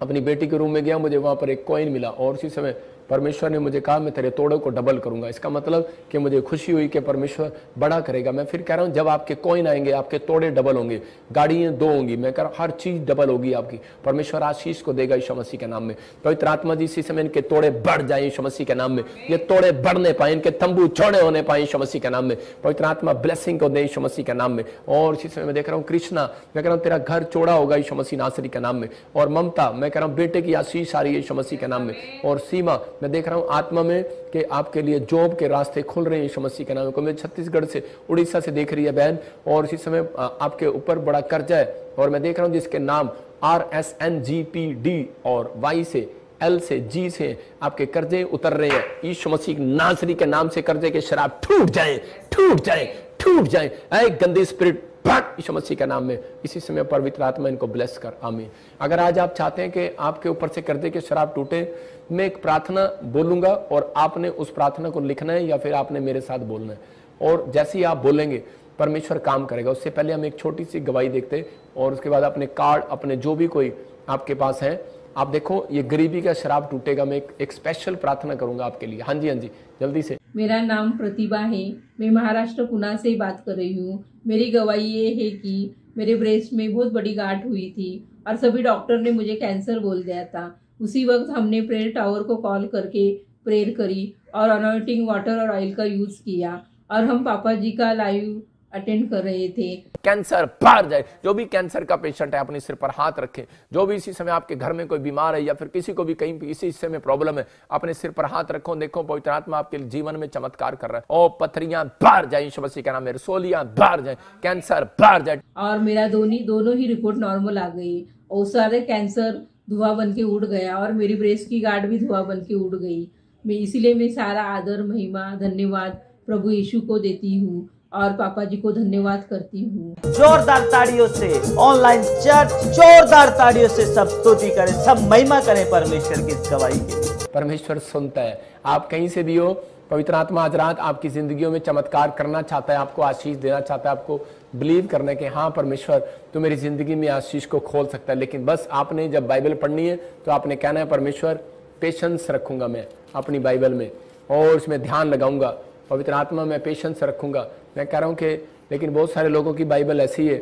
Speaker 1: अपनी बेटी के रूम में गया, मुझे वहां पर एक कॉइन मिला, और उसी समय परमेश्वर ने मुझे कहा मैं तेरे तोड़े को डबल करूंगा। इसका मतलब कि मुझे खुशी हुई कि परमेश्वर बड़ा करेगा। मैं फिर कह रहा हूं, जब आपके कॉइन आएंगे आपके तोड़े डबल होंगे, गाड़ियां 2 होंगी, मैं कह रहा हूं हर चीज डबल होगी आपकी। परमेश्वर आशीष को देगा यीशु मसीह के नाम में। पवित्र आत्मा जी इसी समय इनके तोड़े बढ़ जाए यीशु मसीह के नाम में, ये तोड़े बढ़ने पाए, इनके तंबू चौड़े होने पाए यीशु मसीह के नाम में। पवित्र आत्मा ब्लेसिंग को दे यीशु मसीह के नाम में। और इसी समय मैं देख रहा हूँ कृष्णा, मैं कह रहा हूँ तेरा घर चौड़ा होगा यीशु मसीह नासरी के नाम में। और ममता, मैं कह रहा हूँ बेटे की आशीष आ रही है यीशु मसीह के नाम में। और सीमा, मैं देख रहा हूँ आत्मा में कि आपके लिए जॉब के रास्ते खुल रहे हैं यीशु मसीह के नाम में। मैं छत्तीसगढ़ से, उड़ीसा से देख रही है बहन, और इसी समय आपके ऊपर बड़ा कर्जा है, और मैं देख रहा हूं जिसके नाम RSNGPD और Y से, L से, G से आपके कर्जे उतर रहे हैं। यीशु मसीह नासरी के नाम से कर्जे के शराब टूट जाए, टूट जाए, टूट जाए। ऐ गंदी स्पिरिट फट यीशु मसीह के नाम में। इसी समय पवित्र आत्मा इनको ब्लेस कर, आमीन। अगर आज आप चाहते हैं कि आपके ऊपर से कर्जे के शराब टूटे, मैं एक प्रार्थना बोलूंगा और आपने उस प्रार्थना को लिखना है या फिर आपने मेरे साथ बोलना है, और जैसे ही आप बोलेंगे परमेश्वर काम करेगा। उससे पहले हम एक छोटी सी गवाही देखते, और उसके बाद अपने कार्ड, अपने जो भी कोई आपके पास है, आप देखो ये गरीबी का शराब टूटेगा। मैं एक स्पेशल प्रार्थना करूंगा आपके लिए। हाँ जी, हाँ जी, जल्दी से।
Speaker 3: मेरा नाम प्रतिभा है, मैं महाराष्ट्र पुणे से बात कर रही हूँ। मेरी गवाही ये है कि मेरे ब्रेस्ट में बहुत बड़ी गांठ हुई थी और सभी डॉक्टर ने मुझे कैंसर बोल दिया था। उसी वक्त हमने प्रेयर टावर को कॉल करके प्रेयर करी और अनॉइंटिंग वाटर और ऑयल का यूज किया, और हम पापा जी का लाइव अटेंड कर रहे थे।
Speaker 1: कैंसर बाहर जाए। जो भी कैंसर का पेशेंट है अपने सिर पर हाथ रखे। जो भी इसी समय आपके घर में कोई बीमार है या फिर किसी को भी कहीं इसी हिस्से में प्रॉब्लम है, अपने सिर पर हाथ रखो। देखो पवित्र आत्मा आपके जीवन में चमत्कार कर रहा है। ओ पथरियां बाहर जाए यीशु मसीह का नाम में, रसोलियां बाहर जाए, कैंसर बाहर जाए।
Speaker 3: और मेरा दोनों ही रिपोर्ट नॉर्मल आ गई, और सारे कैंसर धुआं बन के उड़ गया, और मेरी ब्रेस्ट की गांठ भी धुआं बन के उड़ गई। इसीलिए मैं सारा आदर, महिमा, धन्यवाद प्रभु यीशु को देती हूँ और पापा जी को धन्यवाद करती हूँ।
Speaker 4: जोरदार ताड़ियों से ऑनलाइन चर्च, जोरदार ताड़ियों से सब स्तुति करें, सब महिमा करें परमेश्वर की इस गवाही के।
Speaker 1: परमेश्वर सुनता है। आप कहीं से भी हो, पवित्र आत्मा आज रात आपकी जिंदगियों में चमत्कार करना चाहता है, आपको आशीष देना चाहता है, आपको बिलीव करना है कि हाँ परमेश्वर तो मेरी जिंदगी में आशीष को खोल सकता है। लेकिन बस आपने जब बाइबल पढ़नी है तो आपने कहना है परमेश्वर पेशेंस रखूंगा मैं अपनी बाइबल में, और उसमें ध्यान लगाऊंगा। पवित्र आत्मा में पेशेंस रखूंगा। मैं कह रहा हूँ कि लेकिन बहुत सारे लोगों की बाइबल ऐसी है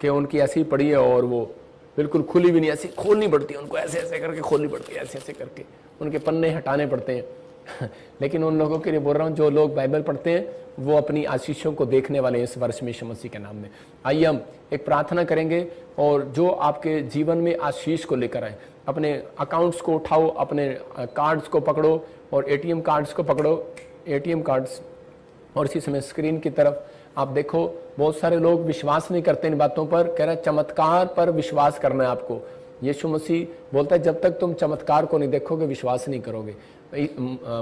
Speaker 1: कि उनकी ऐसी पढ़ी है और वो बिल्कुल खुली भी नहीं, ऐसी खोलनी पड़ती है उनको, ऐसे ऐसे करके खोलनी पड़ती है, ऐसे ऐसे करके उनके पन्ने हटाने पड़ते हैं। लेकिन उन लोगों के लिए बोल रहा हूँ जो लोग बाइबल पढ़ते हैं वो अपनी आशीषों को देखने वाले हैं इस वर्ष में यीशु मसीह के नाम में। आइए हम एक प्रार्थना करेंगे, और जो आपके जीवन में आशीष को लेकर आए, अपने अकाउंट्स को उठाओ, अपने कार्ड्स को पकड़ो और ATM कार्ड्स को पकड़ो, ATM कार्ड्स, और इसी समय स्क्रीन की तरफ आप देखो। बहुत सारे लोग विश्वास नहीं करते इन बातों पर, कह रहे चमत्कार पर विश्वास करना है आपको। यीशु मसीह बोलता है जब तक तुम चमत्कार को नहीं देखोगे विश्वास नहीं करोगे।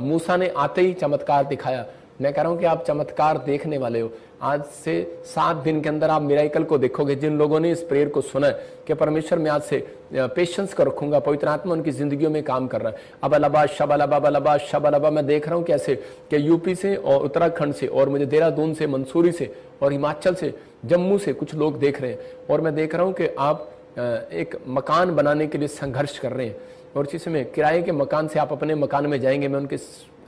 Speaker 1: मूसा ने आते ही चमत्कार दिखाया। मैं कह रहा हूं कि आप चमत्कार देखने वाले हो। आज से 7 दिन के अंदर आप मिराकल को देखोगे। जिन लोगों ने इस प्रेयर को सुना है कि परमेश्वर मैं आज से पेशेंस को रखूंगा, पवित्र आत्मा उनकी जिंदगियों में काम कर रहा है। अब अलाबा शबलाबा शबलाबा, मैं देख रहा हूं कैसे कि यूपी से और उत्तराखंड से, और मुझे देहरादून से, मंसूरी से और हिमाचल से, जम्मू से कुछ लोग देख रहे हैं। और मैं देख रहा हूं कि आप एक मकान बनाने के लिए संघर्ष कर रहे हैं, और इसी समय किराए के मकान से आप अपने मकान में जाएंगे। मैं उनके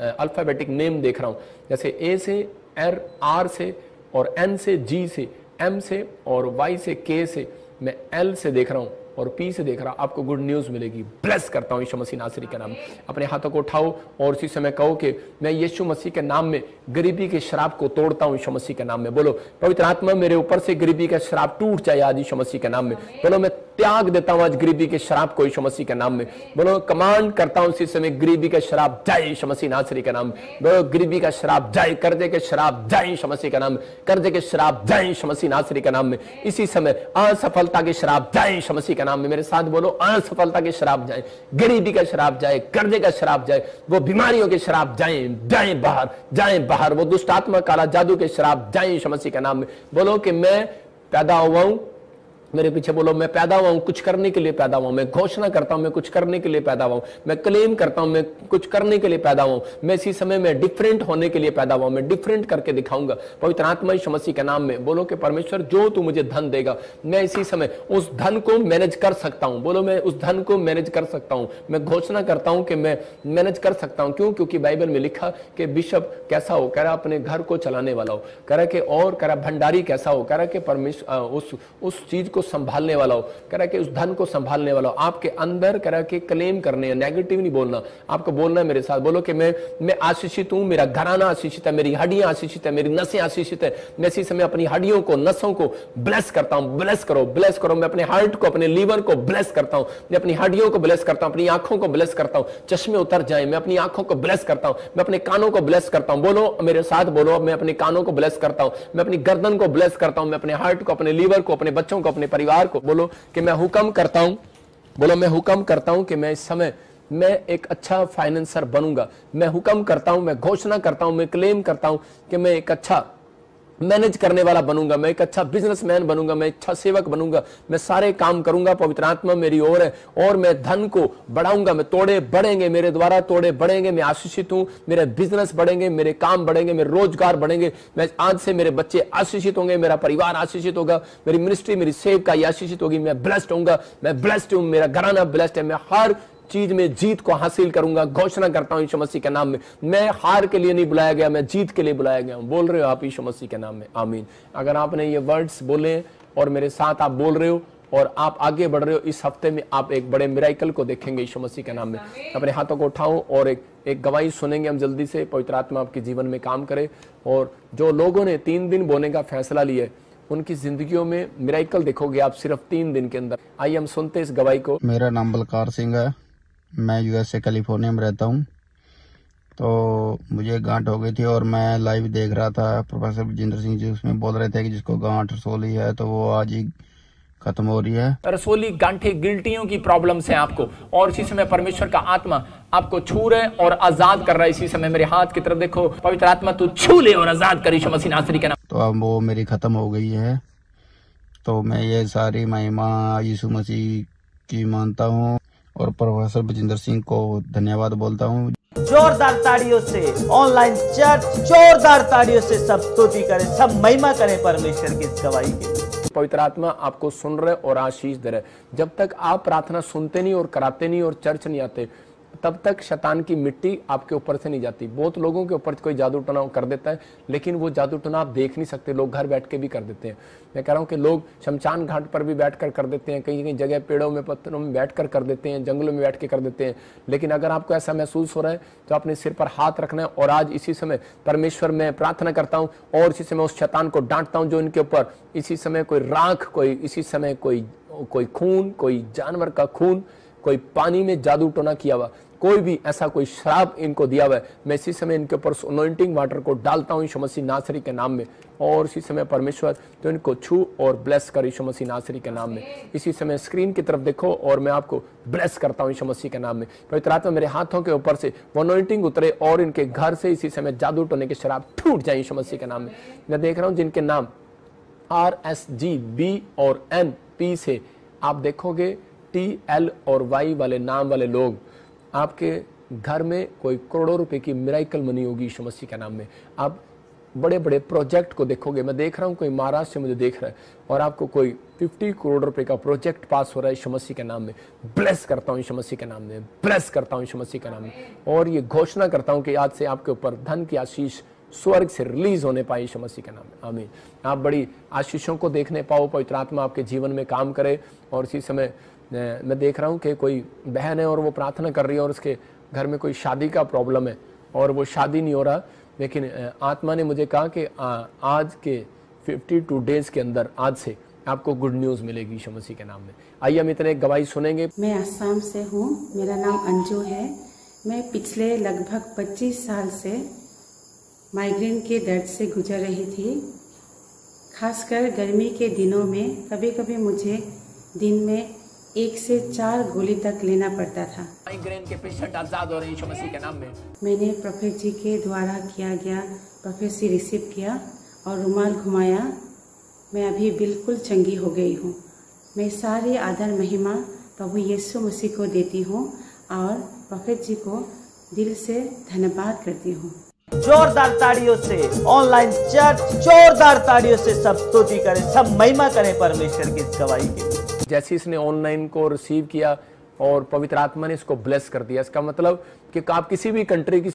Speaker 1: अल्फाबेटिक नेम देख रहा हूं, जैसे A से, R से, और N से, G से, M से, और Y से, K से, मैं L से देख रहा हूं और P से देख रहा हूं। आपको गुड न्यूज मिलेगी। ब्लेस करता हूं यीशु मसीह नासरी के नाम। अपने हाथों को उठाओ और उसी समय कहो कि मैं यीशु मसीह के नाम में गरीबी के शराब को तोड़ता हूं यीशु मसीह के नाम में। बोलो पवित्र आत्मा मेरे ऊपर से गरीबी का शराब टूट जाए आज यीशु मसीह के नाम में। बोलो मैं त्याग देता हूं आज गरीबी के शराब को यीशु मसीह के नाम में। बोलो कमांड करता हूं इसी समय गरीबी का शराब जाए यीशु मसीह नासरी के नाम में। बोलो गरीबी का शराब जाए, कर्जे के शराब जाए यीशु मसीह के नाम में, कर्जे के शराब जाए यीशु मसीह नासरी के नाम में। इसी समय असफलता के शराब जाए यीशु मसीह के नाम में। मेरे साथ बोलो असफलता के शराब जाए, गरीबी का शराब जाए, कर्जे का शराब जाए, वो बीमारियों के शराब जाए, जाए बाहर, जाए बाहर, वो दुष्ट आत्मा काला जादू के शराब जाए यीशु मसीह के नाम में। बोलो कि मैं पैदा हुआ हूं, मेरे पीछे बोलो मैं पैदा हुआ हूं कुछ करने के लिए पैदा हुआ हूं। मैं घोषणा करता हूं मैं कुछ करने के लिए पैदा हुआ हूं। मैं क्लेम करता हूं मैं कुछ करने के लिए पैदा हुआ हूं। मैं इसी समय में डिफरेंट होने के लिए पैदा हुआ हूं। मैं डिफरेंट करके दिखाऊंगा पवित्र आत्मा यीशु मसीह के नाम में। बोलो कि परमेश्वर जो तू मुझे धन देगा मैं इसी समय उस धन को मैनेज कर सकता हूं। बोलो मैं उस धन को मैनेज कर सकता हूं। मैं घोषणा करता हूं कि मैं मैनेज कर सकता हूं। क्यों? क्योंकि बाइबल में लिखा कि बिशप कैसा हो, कह रहा अपने घर को चलाने वाला हो, कह रहा कि और कह रहा भंडारी कैसा हो, कह रहा कि परमेश्वर उस चीज को संभालने वाला हो, कह रहा कि उस धन को संभालने वाला हो। आपके अंदर कह रहा कि क्लेम करने है, नेगेटिव नहीं बोलना, आपको बोलना है मेरे साथ। बोलो कि मैं आशीषित हूं, मेरा घराना आशीषित है, मेरी हड्डियां आशीषित है, मेरी नसें आशीषित है। मैं इसी समय अपनी हड्डियों को, नसों को ब्लेस करता हूं। ब्लेस करो, ब्लेस करो। मैं अपने हार्ट को, अपने लीवर को ब्लेस करता हूं। मैं अपनी हड्डियों को ब्लेस करता हूं, अपनी आंखों को ब्लेस करता हूं, चश्मे उतर जाए। मैं अपनी आंखों को ब्लेस करता हूं, मैं अपने कानों को ब्लेस करता हूं। बोलो मेरे साथ, बोलो मैं अपने कानों को ब्लेस करता हूं, मैं अपनी गर्दन को ब्लेस करता हूं, मैं अपने हार्ट को, अपने लीवर को, अपने बच्चों को, अपने परिवार को। बोलो कि मैं हुक्म करता हूं, बोलो मैं हुक्म करता हूं कि मैं इस समय मैं एक अच्छा फाइनेंसर बनूंगा। मैं हुक्म करता हूं, मैं घोषणा करता हूं, मैं क्लेम करता हूं कि मैं एक अच्छा मैनेज करने वाला बनूंगा, मैं एक अच्छा बिजनेसमैन बनूंगा, मैं अच्छा सेवक बनूंगा। मैं सारे काम करूंगा, पवित्र आत्मा मेरी ओर है और मैं धन को बढ़ाऊंगा। मैं तोड़े बढ़ेंगे, मेरे द्वारा तोड़े बढ़ेंगे। मैं आशीषित हूं, मेरे बिजनेस बढ़ेंगे, मेरे काम बढ़ेंगे, मेरे रोजगार बढ़ेंगे। मैं आज से मेरे बच्चे आशीषित होंगे, मेरा परिवार आशीषित होगा, मेरी मिनिस्ट्री, मेरी सेवकाई आशीषित होगी। मैं ब्लेस्ड होऊंगा, मैं ब्लेस्ड हूं, मेरा घराना ब्लेस्ड है। मैं हर चीज में जीत को हासिल करूंगा। घोषणा करता हूं यीशु मसीह के नाम में। मैं हार के लिए नहीं बुलाया गया, मैं जीत के लिए बुलाया गया हूं। बोल रहे हो आप यीशु मसीह के नाम में? आमीन। अगर आपने ये वर्ड्स बोले और मेरे साथ आप बोल रहे हो और आप आगे बढ़ रहे हो, इस हफ्ते में आप एक बड़े मिराइकल को देखेंगे यीशु मसीह के नाम में। अपने हाथों को उठाओ और एक गवाही सुनेंगे हम जल्दी से। पवित्र आत्मा आपके जीवन में काम करे और जो लोगों ने 3 दिन बोने का फैसला लिया है उनकी जिंदगियों में मिराइकल देखोगे आप सिर्फ 3 दिन के अंदर। आइए हम सुनते इस गवाही को।
Speaker 5: मेरा नाम बलकार सिंह है, मैं यूएसए कैलिफोर्निया में रहता हूँ। तो मुझे गांठ हो गई थी और मैं लाइव देख रहा था, प्रोफेसर विजेंद्र सिंह जी उसमें बोल रहे थे कि जिसको गांठ रसोली है तो वो आज ही खत्म हो रही है।
Speaker 1: रसोली, गांठे, गिल्टियों की प्रॉब्लम्स है आपको और इसी समय परमेश्वर का आत्मा आपको छू रहे और आजाद कर रहा है। इसी समय मेरे हाथ की तरफ देखो, पवित्र आत्मा तू छू ले और आजाद कर यीशु मसीह नासरी के नाम।
Speaker 5: तो अब वो मेरी खत्म हो गई है। तो मैं ये सारी महिमा यीशु मसीह की मानता हूँ और प्रोफेसर विजेंद्र सिंह को धन्यवाद बोलता हूँ।
Speaker 4: जोरदार ताड़ियों से ऑनलाइन चर्च जोरदार ताड़ियों से सब स्तुति करें, सब महिमा करें परमेश्वर की इस गवाही के लिए।
Speaker 1: पवित्र आत्मा आपको सुन रहे और आशीष दे रहे। जब तक आप प्रार्थना सुनते नहीं और कराते नहीं और चर्च नहीं आते तब तक शैतान की मिट्टी आपके ऊपर से नहीं जाती। बहुत लोगों के ऊपर कोई जादू टोना कर देता है लेकिन वो जादू टोना आप देख नहीं सकते, लोग घर बैठ के भी कर देते हैं। मैं कह रहा हूँ कि लोग शमशान घाट पर भी बैठ कर देते हैं, कहीं कहीं जगह पेड़ों में, पत्थरों में बैठ कर देते हैं, जंगलों में बैठ के कर देते हैं। लेकिन अगर आपको ऐसा महसूस हो रहा है तो अपने सिर पर हाथ रखना है और आज इसी समय परमेश्वर में प्रार्थना करता हूँ और इसी समय उस शैतान को डांटता हूँ जो इनके ऊपर इसी समय कोई राख, कोई इसी समय कोई खून, कोई जानवर का खून, कोई पानी में जादू टोना किया हुआ, कोई भी ऐसा कोई श्राप इनको दिया हुआ है, मैं इसी समय इनके ऊपर अनॉइंटिंग वाटर को डालता हूं यीशु मसीह नासरी के नाम में। और इसी समय परमेश्वर तो इनको छू और ब्लेस कर यीशु मसीह नासरी के नाम में। इसी समय स्क्रीन की तरफ देखो और मैं आपको ब्लेस करता हूं यीशु मसीह के नाम में। पवित्र आत्मा मेरे हाथों के ऊपर से वो अनॉइंटिंग उतरे और इनके घर से इसी समय जादू टोने के शराब टूट जाए यीशु मसीह के नाम में। मैं देख रहा हूं जिनके नाम RSG, B और N, P से आप देखोगे TL और Y वाले नाम वाले लोग, आपके घर में कोई करोड़ों रुपए की मिराइकल मनी होगी यीशु मसीह के नाम में। आप बड़े बड़े प्रोजेक्ट को देखोगे। मैं देख रहा हूँ कोई महाराष्ट्र से मुझे देख रहा है और आपको कोई 50 करोड़ रुपए का प्रोजेक्ट पास हो रहा है यीशु मसीह के नाम में। ब्लेस करता हूँ यीशु मसीह के नाम में, ब्लेस करता हूँ यीशु मसीह के नाम में और ये घोषणा करता हूँ कि आज से आपके ऊपर धन की आशीष स्वर्ग से रिलीज होने पाए यीशु मसीह के नाम में। आमीन। आप बड़ी आशीषों को देखने पाओ, पवित्र आत्मा आपके जीवन में काम करे। और इसी समय मैं देख रहा हूँ कि कोई बहन है और वो प्रार्थना कर रही है और उसके घर में कोई शादी का प्रॉब्लम है और वो शादी नहीं हो रहा, लेकिन आत्मा ने मुझे कहा कि आज के 52 डेज के अंदर, आज से आपको गुड न्यूज़ मिलेगी यीशु मसीह के नाम में। आइए हम इतने गवाही सुनेंगे।
Speaker 6: मैं असम से हूँ, मेरा नाम अंजू है। मैं पिछले लगभग 25 साल से माइग्रेन के दर्द से गुजर रही थी। खासकर गर्मी के दिनों में कभी कभी मुझे दिन में 1 से 4 गोली तक लेना पड़ता था।
Speaker 1: माइग्रेन के पेशेंट आजाद हो रहे हैं यीशु मसीह के नाम में।
Speaker 6: मैंने प्रोफेट जी के द्वारा किया गया प्रोफेसी रिसीव किया और रुमाल घुमाया। मैं अभी बिल्कुल चंगी हो गई हूँ। मैं सारी आदर महिमा प्रभु यीशु मसीह को देती हूँ और प्रोफेट जी को दिल से धन्यवाद करती हूँ।
Speaker 4: जोरदार ताड़ियों से ऑनलाइन चर्च जोरदार ताड़ियों से सब स्तुति करें, सब महिमा करें परमेश्वर की इस गवाही के।
Speaker 1: जैसे इसने ऑनलाइन को रिसीव किया और पवित्र आत्मा ने इसको ब्लेस कर दिया, इसका मतलब कि आप किसी भी कंट्री की